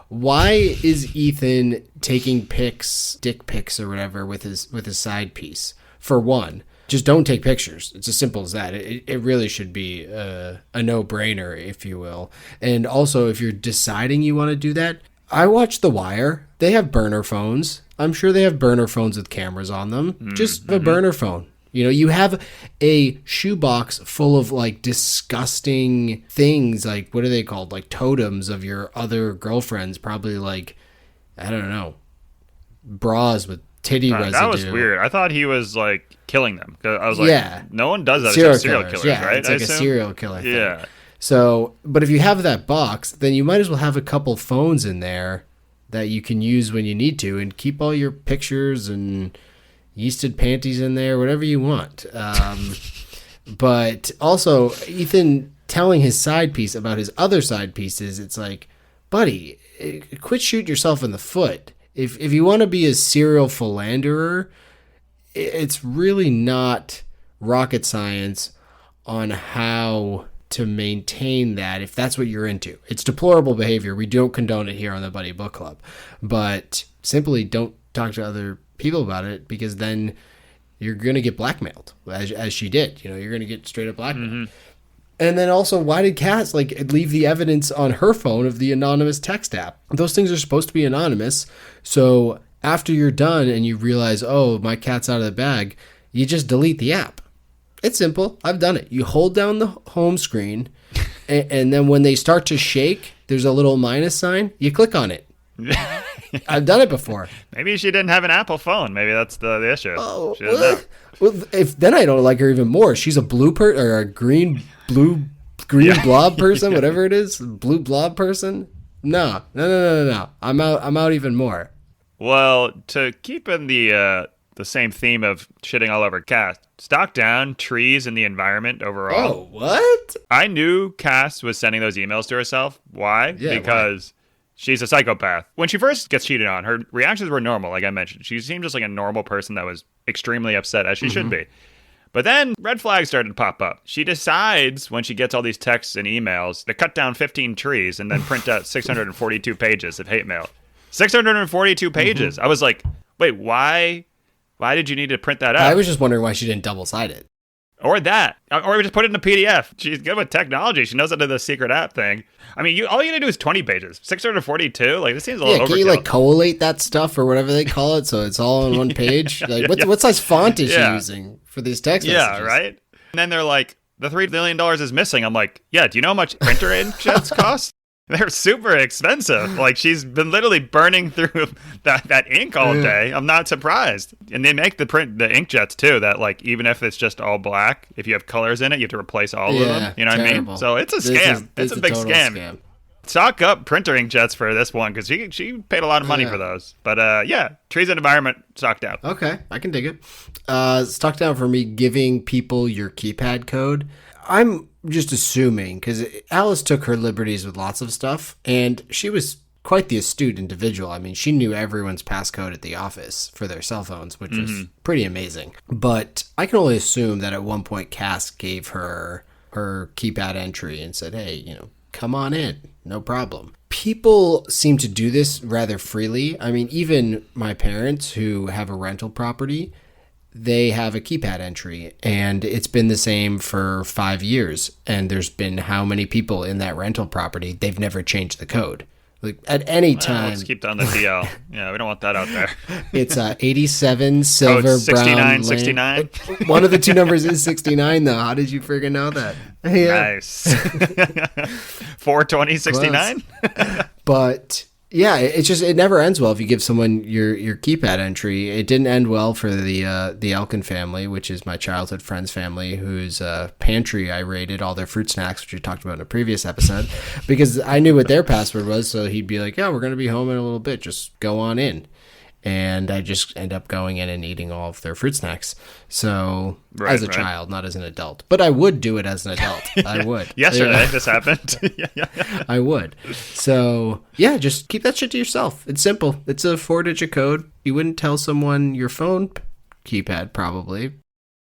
Speaker 1: Why is Ethan taking pics, dick pics or whatever with his side piece? For one, just don't take pictures. It's as simple as that. It really should be a no-brainer, if you will. And also, if you're deciding you want to do that, I watch The Wire. They have burner phones. I'm sure they have burner phones with cameras on them. Just a burner phone. You know, you have a shoebox full of like disgusting things, like what are they called? Like totems of your other girlfriends, probably like, I don't know, bras with titty residue.
Speaker 2: That was weird. I thought he was like killing them. I was like, no one does that except serial killers, right?
Speaker 1: It's like a serial killer thing. Yeah. So, but if you have that box, then you might as well have a couple phones in there that you can use when you need to and keep all your pictures and yeasted panties in there, whatever you want. But also, Ethan telling his side piece about his other side pieces, it's like, buddy, quit shooting yourself in the foot. If you want to be a serial philanderer, it's really not rocket science on how to maintain that if that's what you're into. It's deplorable behavior. We don't condone it here on the Buddy Book Club. But simply don't talk to other people about it, because then you're going to get blackmailed, as she did. You know, you're going to get straight up blackmailed. And then also, why did Cass leave the evidence on her phone of the anonymous text app? Those things are supposed to be anonymous. So after you're done and you realize, oh, my cat's out of the bag, you just delete the app. It's simple. I've done it. You hold down the home screen, and then when they start to shake, there's a little minus sign. You click on it. I've done it before.
Speaker 2: Maybe she didn't have an Apple phone. Maybe that's the issue.
Speaker 1: Oh, well, if then I don't like her even more. She's a or a green blob person, whatever it is, blue blob person. No. I'm out even more.
Speaker 2: Well, to keep in the same theme of shitting all over Cass, stock down trees and the environment overall.
Speaker 1: Oh, what?
Speaker 2: I knew Cass was sending those emails to herself. Why?
Speaker 1: Yeah,
Speaker 2: because she's a psychopath. When she first gets cheated on, her reactions were normal, like I mentioned. She seemed just like a normal person that was extremely upset, as she should be. But then red flags started to pop up. She decides, when she gets all these texts and emails, to cut down 15 trees and then print out 642 pages of hate mail. 642 pages. I was like, wait, why did you need to print that out?
Speaker 1: I was just wondering why she didn't double-side it.
Speaker 2: Or that. Or we just put it in a PDF. She's good with technology. She knows how to do the secret app thing. I mean, all you gotta do is 20 pages. 642? Like, this seems a little overkill.
Speaker 1: Can you, collate that stuff or whatever they call it so it's all on one page? What size font is she using for these text messages?
Speaker 2: Yeah, right? And then they're like, the $3 million is missing. I'm like, yeah, do you know how much printer inkjets cost? They're super expensive. Like, she's been literally burning through that ink all day. I'm not surprised. And they make the inkjets too, that like, even if it's just all black, if you have colors in it, you have to replace all of them. You know what I mean? So it's a scam. It's a big scam. Stock up printer inkjets for this one, because she paid a lot of money for those. But trees and environment stocked out.
Speaker 1: Okay, I can dig it. Stocked down for me giving people your keypad code. I'm just assuming, because Alice took her liberties with lots of stuff, and she was quite the astute individual. I mean, she knew everyone's passcode at the office for their cell phones, which was pretty amazing. But I can only assume that at one point Cass gave her keypad entry and said, hey, come on in, no problem. People seem to do this rather freely. I mean, even my parents who have a rental property, they have a keypad entry, and it's been the same for 5 years. And there's been how many people in that rental property? They've never changed the code. Like at any time.
Speaker 2: Let's keep down the DL. Yeah, we don't want that out there.
Speaker 1: It's 87 silver
Speaker 2: 69,
Speaker 1: brown
Speaker 2: 69.
Speaker 1: One of the two numbers is 69, though. How did you freaking know that?
Speaker 2: Yeah. Nice. 420, 69.
Speaker 1: But yeah, it never ends well if you give someone your keypad entry. It didn't end well for the Elkin family, which is my childhood friend's family, whose pantry I raided all their fruit snacks, which we talked about in a previous episode, because I knew what their password was. So he'd be like, "Yeah, we're going to be home in a little bit. Just go on in." And I just end up going in and eating all of their fruit snacks. So as a child, not as an adult, but I would do it as an adult. I would.
Speaker 2: Yesterday, this happened.
Speaker 1: I would. So yeah, just keep that shit to yourself. It's simple. It's a 4-digit code. You wouldn't tell someone your phone keypad, probably.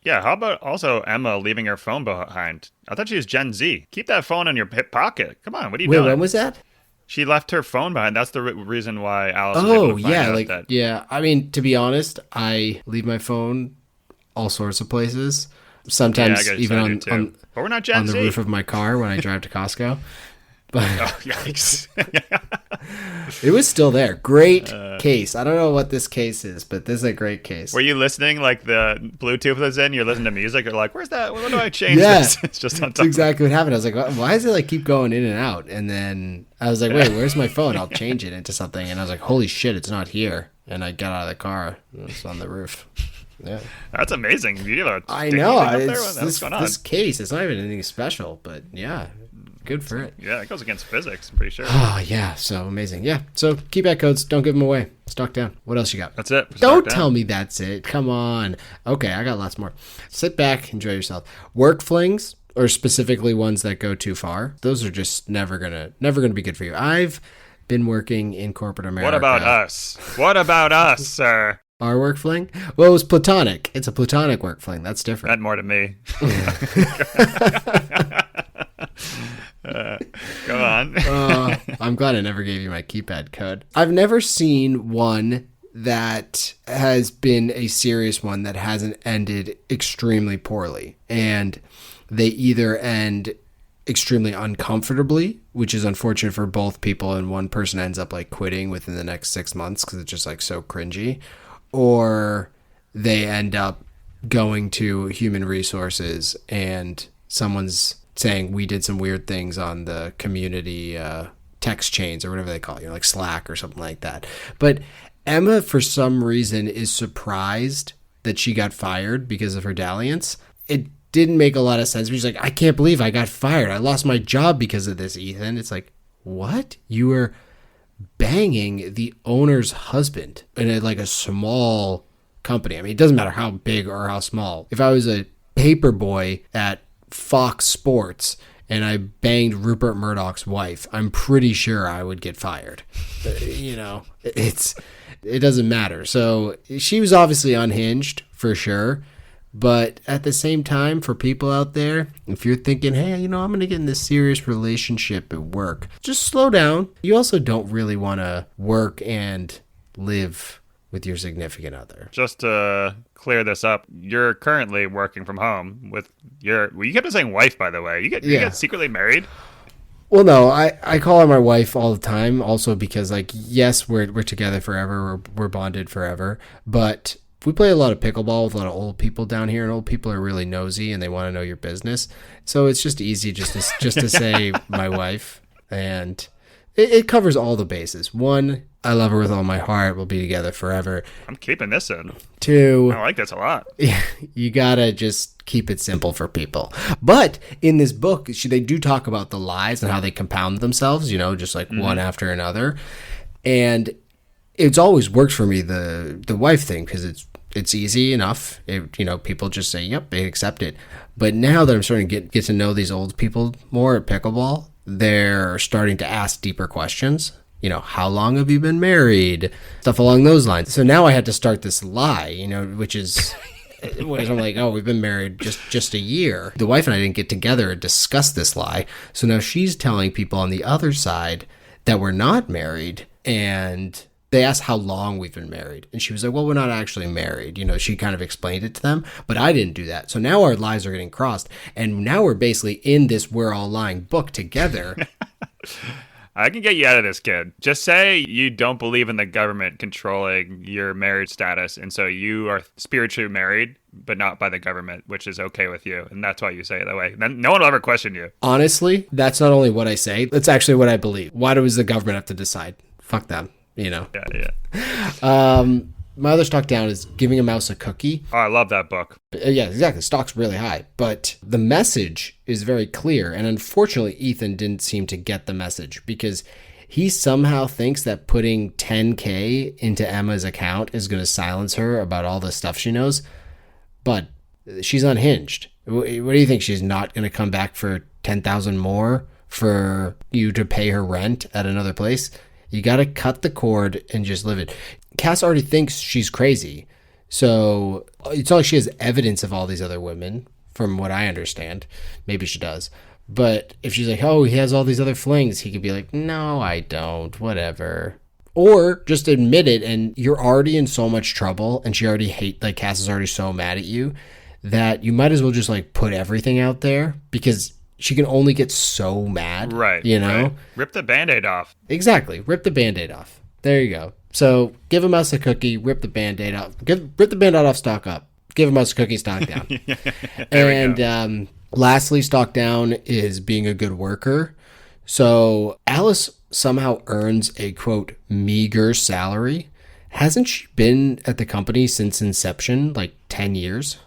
Speaker 2: Yeah, how about also Emma leaving her phone behind? I thought she was Gen Z. Keep that phone in your hip pocket. Come on, what are you doing?
Speaker 1: Wait, when was that?
Speaker 2: She left her phone behind. That's the reason why Alice was able to find out that.
Speaker 1: Yeah. I mean, to be honest, I leave my phone all sorts of places. Sometimes even on
Speaker 2: but we're not Gen Z.
Speaker 1: The roof of my car when I drive to Costco. But
Speaker 2: oh, yikes.
Speaker 1: It was still there. Great case. I don't know what this case is, but this is a great case.
Speaker 2: Were you listening like the Bluetooth was in? You're listening to music. You're like, where's that? When do I change this? It's just on top.
Speaker 1: That's exactly what happened. I was like, why does it like keep going in and out? And then I was like, wait, where's my phone? I'll change it into something. And I was like, holy shit, it's not here. And I got out of the car. It's on the roof. Yeah,
Speaker 2: that's amazing.
Speaker 1: I know. This case, it's not even anything special, but yeah. Good for it.
Speaker 2: Yeah, it goes against physics, I'm pretty sure.
Speaker 1: Oh, yeah. So amazing. Yeah. So keyback codes. Don't give them away. Stock down. What else you got?
Speaker 2: That's it.
Speaker 1: Don't tell me that's it. Come on. Okay, I got lots more. Sit back. Enjoy yourself. Work flings, or specifically ones that go too far. Those are just never gonna be good for you. I've been working in corporate America.
Speaker 2: What about us? What about us, sir?
Speaker 1: Our work fling? Well, it was platonic. It's a platonic work fling. That's different.
Speaker 2: Meant more to me. Go on.
Speaker 1: I'm glad I never gave you my keypad code. I've never seen one that has been a serious one that hasn't ended extremely poorly. And they either end extremely uncomfortably, which is unfortunate for both people, and one person ends up like quitting within the next 6 months because it's just like so cringy, or they end up going to human resources and someone's saying we did some weird things on the community text chains or whatever they call it, like Slack or something like that. But Emma, for some reason, is surprised that she got fired because of her dalliance. It didn't make a lot of sense. She's like, I can't believe I got fired. I lost my job because of this, Ethan. It's like, what? You were banging the owner's husband in a small company. I mean, it doesn't matter how big or how small. If I was a paper boy at Fox Sports and I banged Rupert Murdoch's wife, I'm pretty sure I would get fired. It doesn't matter. So she was obviously unhinged for sure. But at the same time, for people out there, if you're thinking, hey, I'm going to get in this serious relationship at work, just slow down. You also don't really want to work and live with your significant other.
Speaker 2: Just to clear this up, you're currently working from home with you kept on saying wife, by the way. You get secretly married?
Speaker 1: Well, no, I call her my wife all the time, also because, yes, we're together forever. We're bonded forever. But we play a lot of pickleball with a lot of old people down here, and old people are really nosy and they want to know your business. So it's just easy just to say my wife, and it covers all the bases. One, I love her with all my heart. We'll be together forever.
Speaker 2: I'm keeping this in.
Speaker 1: Two,
Speaker 2: I like this a lot.
Speaker 1: You gotta just keep it simple for people. But in this book, they do talk about the lies and how they compound themselves, just one after another. And it's always worked for me, the wife thing, because it's easy enough. People just say, yep, they accept it. But now that I'm starting to get to know these old people more at pickleball, they're starting to ask deeper questions. How long have you been married? Stuff along those lines. So now I had to start this lie, which is, I'm like, oh, we've been married just a year. The wife and I didn't get together and discuss this lie. So now she's telling people on the other side that we're not married, and they asked how long we've been married. And she was like, well, we're not actually married. She kind of explained it to them, but I didn't do that. So now our lies are getting crossed. And now we're basically in this We're All Lying book together.
Speaker 2: I can get you out of this, kid. Just say you don't believe in the government controlling your marriage status. And so you are spiritually married, but not by the government, which is okay with you. And that's why you say it that way. Then no one will ever question you.
Speaker 1: Honestly, that's not only what I say. That's actually what I believe. Why does the government have to decide? Fuck them.
Speaker 2: Yeah.
Speaker 1: My other stock down is Giving a Mouse a Cookie.
Speaker 2: Oh, I love that book.
Speaker 1: Yeah, exactly. Stock's really high, but the message is very clear. And unfortunately, Ethan didn't seem to get the message because he somehow thinks that putting 10K into Emma's account is going to silence her about all the stuff she knows. But she's unhinged. What do you think? She's not going to come back for 10,000 more for you to pay her rent at another place? You got to cut the cord and just live it. Cass already thinks she's crazy. So it's not like she has evidence of all these other women, from what I understand. Maybe she does. But if she's like, oh, he has all these other flings, he could be like, no, I don't, whatever. Or just admit it, and you're already in so much trouble, and Cass is already so mad at you, that you might as well just put everything out there, because she can only get so mad.
Speaker 2: Right.
Speaker 1: You know?
Speaker 2: Right. Rip the Band-Aid off.
Speaker 1: Exactly. Rip the Band-Aid off. There you go. So give a mouse a cookie, rip the Band-Aid off. Rip the Band-Aid off, stock up. Give a mouse a cookie, stock down. And lastly, stock down is being a good worker. So Alice somehow earns a, quote, meager salary. Hasn't she been at the company since inception, like 10 years?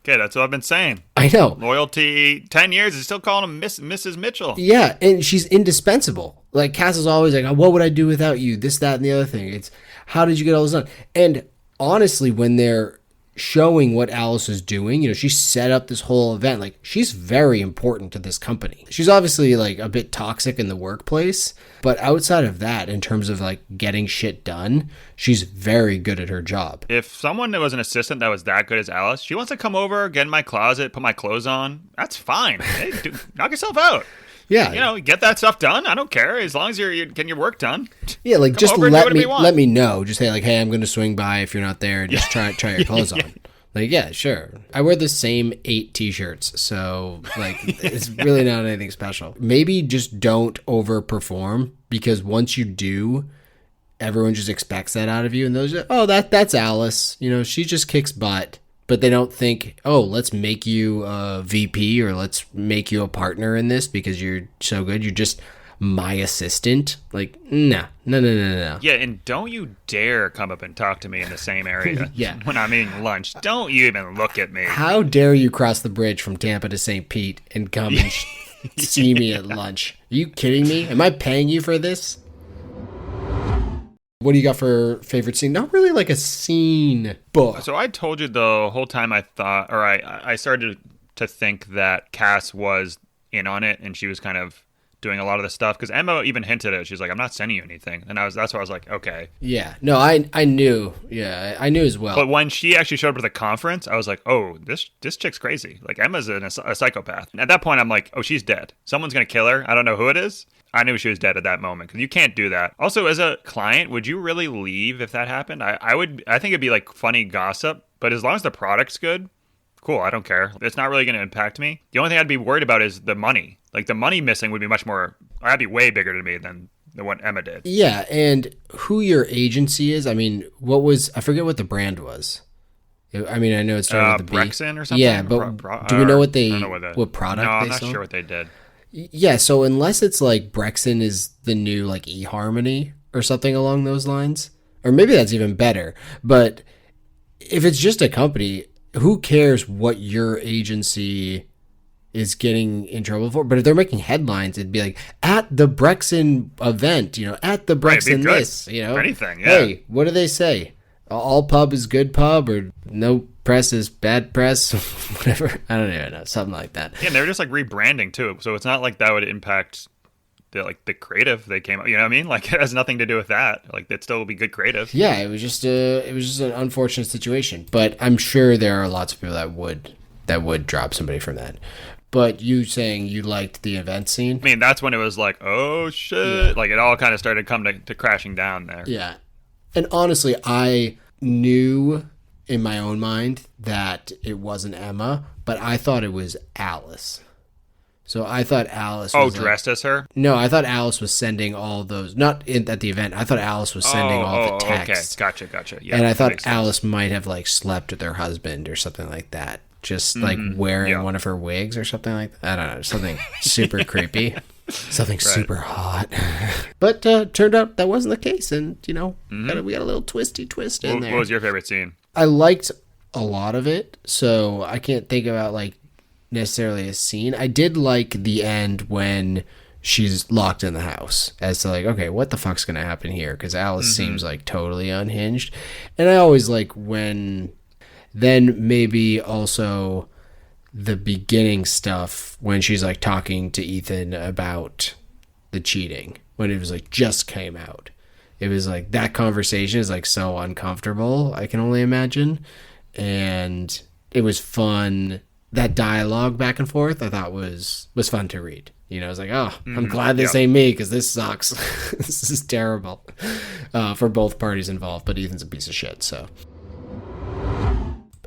Speaker 2: Okay, that's what I've been saying.
Speaker 1: I know.
Speaker 2: Loyalty, 10 years, is still calling him Mrs. Mitchell.
Speaker 1: Yeah, and she's indispensable. Like, Cass is always like, what would I do without you? This, that, and the other thing. It's, how did you get all this done? And honestly, when they're showing what Alice is doing, you know, she set up this whole event. Like, she's very important to this company. She's obviously, like, a bit toxic in the workplace, but outside of that, in terms of, like, getting shit done, she's very good at her job.
Speaker 2: If someone that was an assistant that was that good as Alice, she wants to come over, get in my closet, put my clothes on, that's fine. Hey, knock yourself out.
Speaker 1: Yeah.
Speaker 2: You know, get that stuff done. I don't care. As long as you're getting your work done.
Speaker 1: Yeah, like, just let me know. Just say, like, hey, I'm going to swing by if you're not there. Just try your clothes on. Like, yeah, sure. I wear the same 8 t-shirts, so, like, it's really not anything special. Maybe just don't overperform, because once you do, everyone just expects that out of you, and those are, oh, that's Alice. You know, she just kicks butt. But they don't think, oh, let's make you a VP or let's make you a partner in this because you're so good. You're just my assistant. Like, no.
Speaker 2: Yeah, and don't you dare come up and talk to me in the same area when I'm eating lunch. Don't you even look at me.
Speaker 1: How dare you cross the bridge from Tampa to St. Pete and come and see me at lunch? Are you kidding me? Am I paying you for this? What do you got for favorite scene? Not really like a scene book.
Speaker 2: So I told you the whole time I thought, or I started to think that Cass was in on it and she was kind of doing a lot of the stuff, because Emma even hinted at it. She's like, I'm not sending you anything. And that's why I was like, okay.
Speaker 1: Yeah. No, I knew. Yeah, I knew as well.
Speaker 2: But when she actually showed up to the conference, I was like, oh, this chick's crazy. Like, Emma's a psychopath. And at that point, I'm like, oh, she's dead. Someone's going to kill her. I don't know who it is. I knew she was dead at that moment, because you can't do that. Also, as a client, would you really leave if that happened? I would. I think it'd be like funny gossip, but as long as the product's good, cool, I don't care. It's not really going to impact me. The only thing I'd be worried about is the money. Like, the money missing would be much more, that'd be way bigger to me than what Emma did.
Speaker 1: Yeah, and who your agency is. I mean, I forget what the brand was. I mean, I know it started with the B.
Speaker 2: Brexin or something?
Speaker 1: Yeah, but do we know what what product
Speaker 2: No,
Speaker 1: they
Speaker 2: I'm not
Speaker 1: sold?
Speaker 2: sure what they did.
Speaker 1: Yeah, so unless it's like Brexin is the new like eHarmony or something along those lines, or maybe that's even better. But if it's just a company, who cares what your agency is getting in trouble for? But if they're making headlines, it'd be like, at the Brexin event, you know, at the Brexin this, you know.
Speaker 2: Anything, yeah.
Speaker 1: Hey, what do they say? All pub is good pub, or no press is bad press, whatever. I don't even know, something like that.
Speaker 2: Yeah, and they were just like rebranding too, so it's not like that would impact the creative they came up. You know what I mean? Like, it has nothing to do with that. Like, it still will be good creative.
Speaker 1: Yeah, it was just an unfortunate situation, but I'm sure there are lots of people that would drop somebody from that. But you saying you liked the event scene?
Speaker 2: I mean, that's when it was like, oh shit! Yeah. Like, it all kind of started coming to crashing down there.
Speaker 1: Yeah. And honestly, I knew in my own mind that it wasn't Emma, but I thought it was Alice. So I thought Alice was
Speaker 2: dressed as her?
Speaker 1: No, I thought Alice was sending all those, not at the event. I thought Alice was sending all the texts.
Speaker 2: Okay. Gotcha. Yeah,
Speaker 1: and I thought Alice might have like slept with her husband or something like that. Just like wearing one of her wigs or something like that. I don't know. Something super creepy. Something super hot. But turned out that wasn't the case. And, you know, we got a little twisty twist in there.
Speaker 2: What was your favorite scene?
Speaker 1: I liked a lot of it. So I can't think about like necessarily a scene. I did like the end when she's locked in the house as to like, okay, what the fuck's going to happen here? Because Alice seems like totally unhinged. And I always like when... Then maybe also the beginning stuff when she's like talking to Ethan about the cheating, when it was like just came out. It was like that conversation is like so uncomfortable, I can only imagine. And it was fun. That dialogue back and forth I thought was fun to read. You know, I was like, oh, I'm glad this ain't me, because this sucks. This is terrible for both parties involved, but Ethan's a piece of shit, so...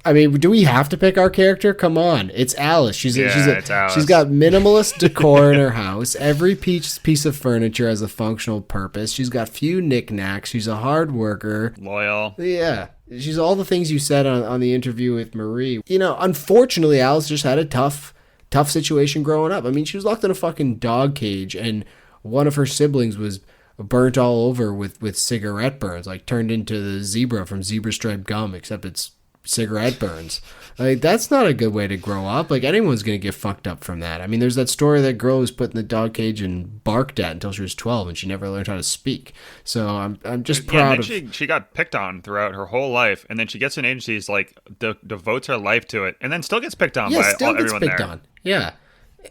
Speaker 1: I mean, do we have to pick our character? Come on. It's Alice.
Speaker 2: It's Alice.
Speaker 1: She's got minimalist decor in her house. Every piece of furniture has a functional purpose. She's got few knickknacks. She's a hard worker.
Speaker 2: Loyal.
Speaker 1: Yeah. She's all the things you said on the interview with Marie. You know, unfortunately, Alice just had a tough situation growing up. I mean, she was locked in a fucking dog cage, and one of her siblings was burnt all over with cigarette burns, like turned into the zebra from Zebra Stripe Gum, except it's cigarette burns. Like, that's not a good way to grow up. Like, anyone's gonna get fucked up from that. I mean, there's that story of that girl who was put in the dog cage and barked at until she was 12, and she never learned how to speak. So I'm just proud of.
Speaker 2: She got picked on throughout her whole life, and then she gets an agency, like devotes her life to it, and then still gets picked on by everyone there.
Speaker 1: Yeah.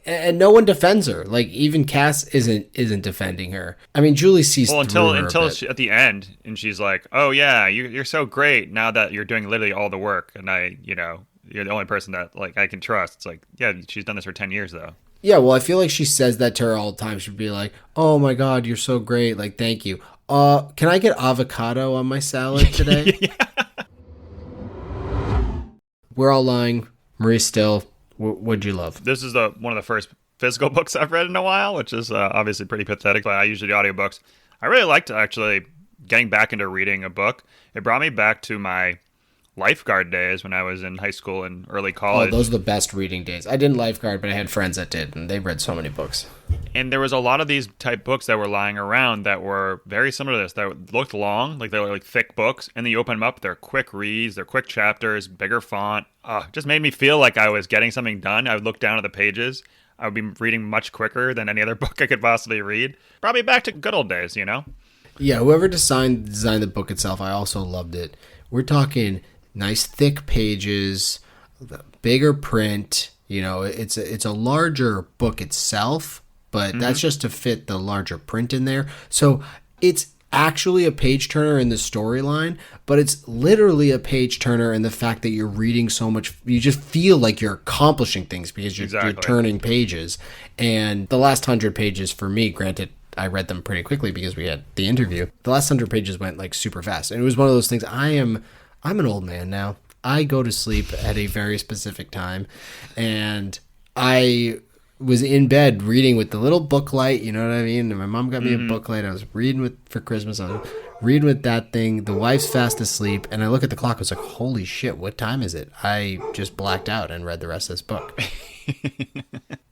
Speaker 1: And no one defends her. Like, even Cass isn't defending her. I mean, Julie sees
Speaker 2: until she, at the end, and she's like, "Oh yeah, you're so great now that you're doing literally all the work, and you're the only person that like I can trust." It's like, yeah, she's done this for 10 years though.
Speaker 1: Yeah, well, I feel like she says that to her all the time. She'd be like, "Oh my God, you're so great! Like, thank you. Can I get avocado on my salad today?"
Speaker 2: Yeah.
Speaker 1: We're all lying. Marie Still. What'd you love?
Speaker 2: This is one of the first physical books I've read in a while, which is obviously pretty pathetic, but I usually do audiobooks. I really liked actually getting back into reading a book. It brought me back to my lifeguard days when I was in high school and early college.
Speaker 1: Oh, those are the best reading days. I didn't lifeguard, but I had friends that did, and they read so many books.
Speaker 2: And there was a lot of these type books that were lying around that were very similar to this, that looked long, like they were like thick books, and then you open them up, they're quick reads, they're quick chapters, bigger font. Just made me feel like I was getting something done. I would look down at the pages. I would be reading much quicker than any other book I could possibly read. Probably back to good old days, you know?
Speaker 1: Yeah, whoever designed the book itself, I also loved it. We're talking nice thick pages, bigger print. You know, it's a larger book itself, but that's just to fit the larger print in there. So it's actually a page turner in the storyline, but it's literally a page turner in the fact that you're reading so much. You just feel like you're accomplishing things because you're turning pages. And the last 100 pages for me, granted, I read them pretty quickly because we had the interview. The last 100 pages went like super fast. And it was one of those things. I'm an old man now. I go to sleep at a very specific time, and I was in bed reading with the little book light, you know what I mean? And my mom got me a book light. I was reading for Christmas. I was reading with that thing. The wife's fast asleep, and I look at the clock. I was like, holy shit, what time is it? I just blacked out and read the rest of this book.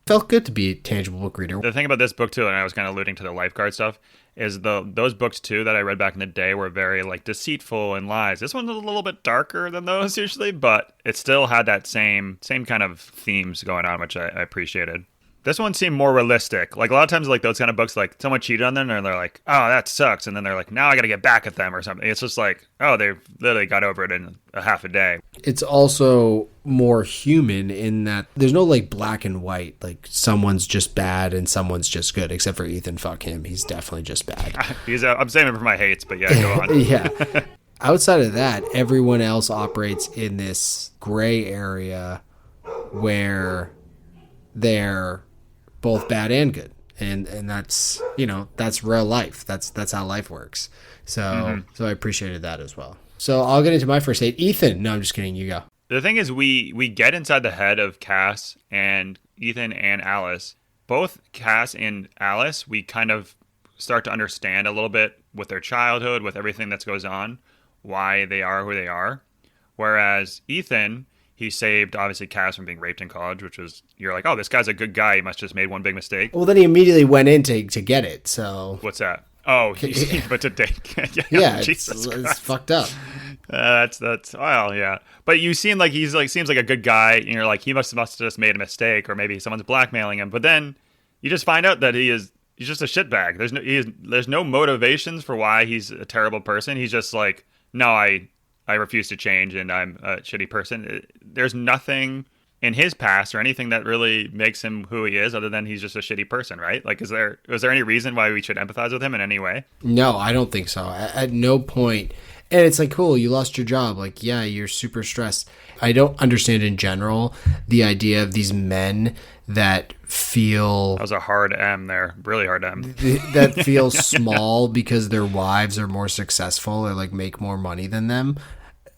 Speaker 1: Felt good to be a tangible book reader.
Speaker 2: The thing about this book too, and I was kind of alluding to the lifeguard stuff, is those books too that I read back in the day were very like deceitful and lies. This one's a little bit darker than those usually, but it still had that same kind of themes going on, which I appreciated. This one seemed more realistic. Like a lot of times, like those kind of books, like someone cheated on them and they're like, "Oh, that sucks," and then they're like, "Now I got to get back at them" or something. It's just like, oh, they literally got over it in a half a day.
Speaker 1: It's also more human in that there's no like black and white. Like someone's just bad and someone's just good. Except for Ethan, fuck him. He's definitely just bad.
Speaker 2: I'm saving it for my hates, but yeah, go on.
Speaker 1: Yeah. Outside of that, everyone else operates in this gray area where they're both bad and good, and that's, you know, that's real life. That's how life works. So so I appreciated that as well. So I'll get into my first hate. Ethan, no, I'm just kidding. You go.
Speaker 2: The thing is, we get inside the head of Cass and Ethan and Alice. Both Cass and Alice, we kind of start to understand a little bit with their childhood, with everything that goes on, why they are who they are. Whereas Ethan, he saved, obviously, Cass from being raped in college, which was, you're like, oh, this guy's a good guy. He must just made one big mistake.
Speaker 1: Well, then he immediately went in to get it, so...
Speaker 2: What's that? Oh, but to date.
Speaker 1: Yeah, it's fucked up.
Speaker 2: That's well, yeah. But you seem like seems like a good guy, and you're like, he must have just made a mistake, or maybe someone's blackmailing him. But then you just find out that he's just a shitbag. There's no motivations for why he's a terrible person. He's just like, no, I refuse to change, and I'm a shitty person. There's nothing in his past or anything that really makes him who he is, other than he's just a shitty person, right? Like, was there any reason why we should empathize with him in any way?
Speaker 1: No, I don't think so. At no point. And it's like, cool, you lost your job. Like, yeah, you're super stressed. I don't understand in general the idea of these men that feel...
Speaker 2: That was a hard M there. Really hard M.
Speaker 1: That feel small because their wives are more successful or like make more money than them.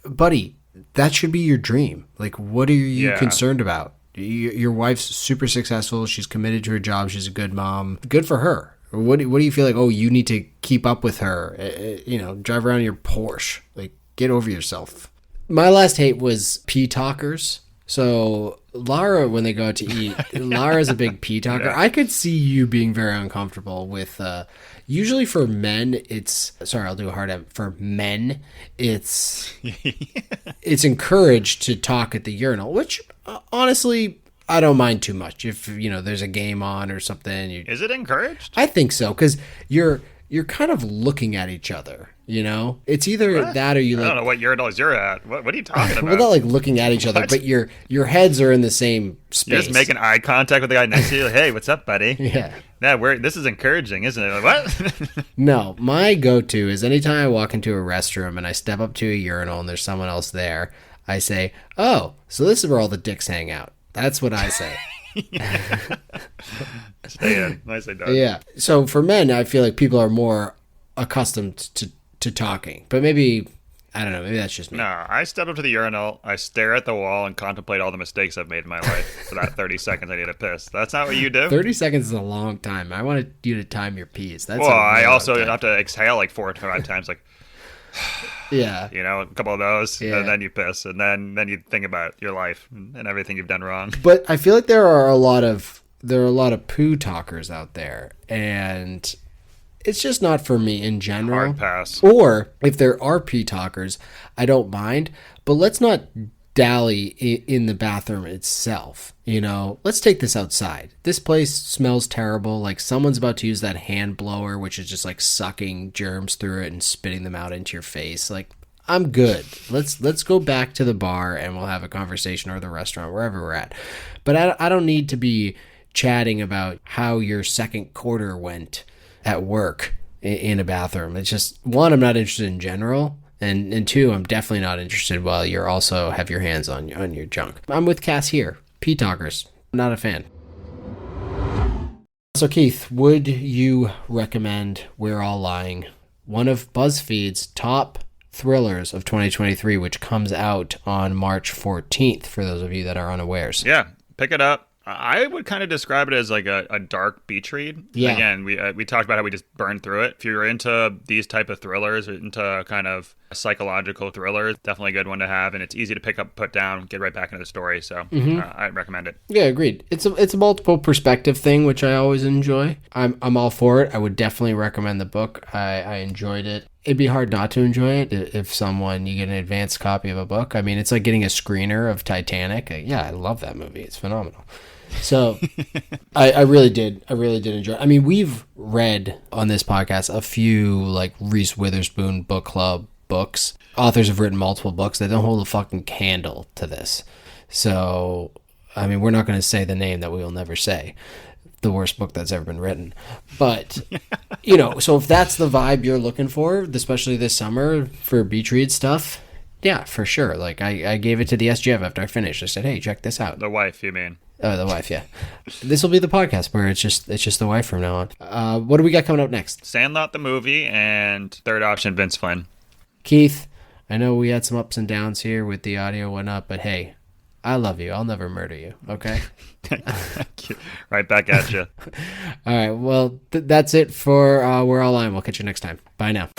Speaker 1: Buddy, that should be your dream. Like, what are you concerned about? Your wife's super successful. She's committed to her job. She's a good mom. Good for her. What do you feel like, oh, you need to keep up with her? Drive around in your Porsche. Like, get over yourself. My last hate was pee talkers. So Lara, when they go out to eat, Lara's a big pee talker. Yeah. I could see you being very uncomfortable with, usually for men, I'll do a hard M. For men, it's encouraged to talk at the urinal, which honestly, I don't mind too much. If, there's a game on or something.
Speaker 2: Is it encouraged?
Speaker 1: I think so, because you're kind of looking at each other, It's either that or
Speaker 2: I don't know what urinals you're at. What are you talking about?
Speaker 1: We're not like looking at each other, but your heads are in the same space.
Speaker 2: You're just making eye contact with the guy next to you. Like, hey, what's up, buddy?
Speaker 1: Yeah.
Speaker 2: This is encouraging, isn't it? Like, what?
Speaker 1: No, my go-to is anytime I walk into a restroom and I step up to a urinal and there's someone else there, I say, oh, so this is where all the dicks hang out. That's what I say.
Speaker 2: Stay in. Nicely done.
Speaker 1: Yeah. So for men, I feel like people are more accustomed to talking. But maybe, I don't know, maybe that's just me.
Speaker 2: No, I step up to the urinal, I stare at the wall and contemplate all the mistakes I've made in my life for that 30 seconds I need to piss. That's not what you do?
Speaker 1: 30 seconds is a long time. I wanted you to time your pees.
Speaker 2: I also have to exhale like 4 or 5 times, like...
Speaker 1: Yeah.
Speaker 2: A couple of those, and then you piss, and then you think about your life and everything you've done wrong.
Speaker 1: But I feel like there are a lot of poo talkers out there, and it's just not for me in general.
Speaker 2: Hard pass.
Speaker 1: Or if there are pee talkers, I don't mind, but let's not dally in the bathroom itself. Let's take this outside. This place smells terrible. Like someone's about to use that hand blower, which is just like sucking germs through it and spitting them out into your face. Like, I'm good. Let's go back to the bar and we'll have a conversation, or the restaurant, wherever we're at. But I don't need to be chatting about how your second quarter went at work in a bathroom. It's just, one, I'm not interested in general. And 2, I'm definitely not interested while you're also have your hands on your junk. I'm with Cass here. Pee talkers. I'm not a fan. So Keith, would you recommend We're All Lying, one of BuzzFeed's top thrillers of 2023, which comes out on March 14th, for those of you that are unawares?
Speaker 2: Yeah, pick it up. I would kind of describe it as like a dark beach read.
Speaker 1: Yeah.
Speaker 2: Again, we talked about how we just burned through it. If you're into these type of thrillers, or into kind of psychological thrillers, definitely a good one to have. And it's easy to pick up, put down, get right back into the story. So I'd recommend it.
Speaker 1: Yeah, agreed. It's a multiple perspective thing, which I always enjoy. I'm all for it. I would definitely recommend the book. I enjoyed it. It'd be hard not to enjoy it if you get an advanced copy of a book. I mean, it's like getting a screener of Titanic. Yeah, I love that movie. It's phenomenal. So I really did enjoy it. I mean, we've read on this podcast a few like Reese Witherspoon book club books. Authors have written multiple books that don't hold a fucking candle to this. So, I mean, we're not going to say the name that we will never say. The worst book that's ever been written. But, so if that's the vibe you're looking for, especially this summer for beach read stuff, yeah, for sure. Like, I gave it to the SGF after I finished. I said, hey, check this out.
Speaker 2: The wife, you mean?
Speaker 1: Oh, the wife, yeah. This will be the podcast where it's just the wife from now on. What do we got coming up next?
Speaker 2: Sandlot the movie, and third option, Vince Flynn.
Speaker 1: Keith, I know we had some ups and downs here with the audio and whatnot, but hey, I love you. I'll never murder you, okay?
Speaker 2: Right back at you.
Speaker 1: All right, well, that's it for We're All Lying. We'll catch you next time. Bye now.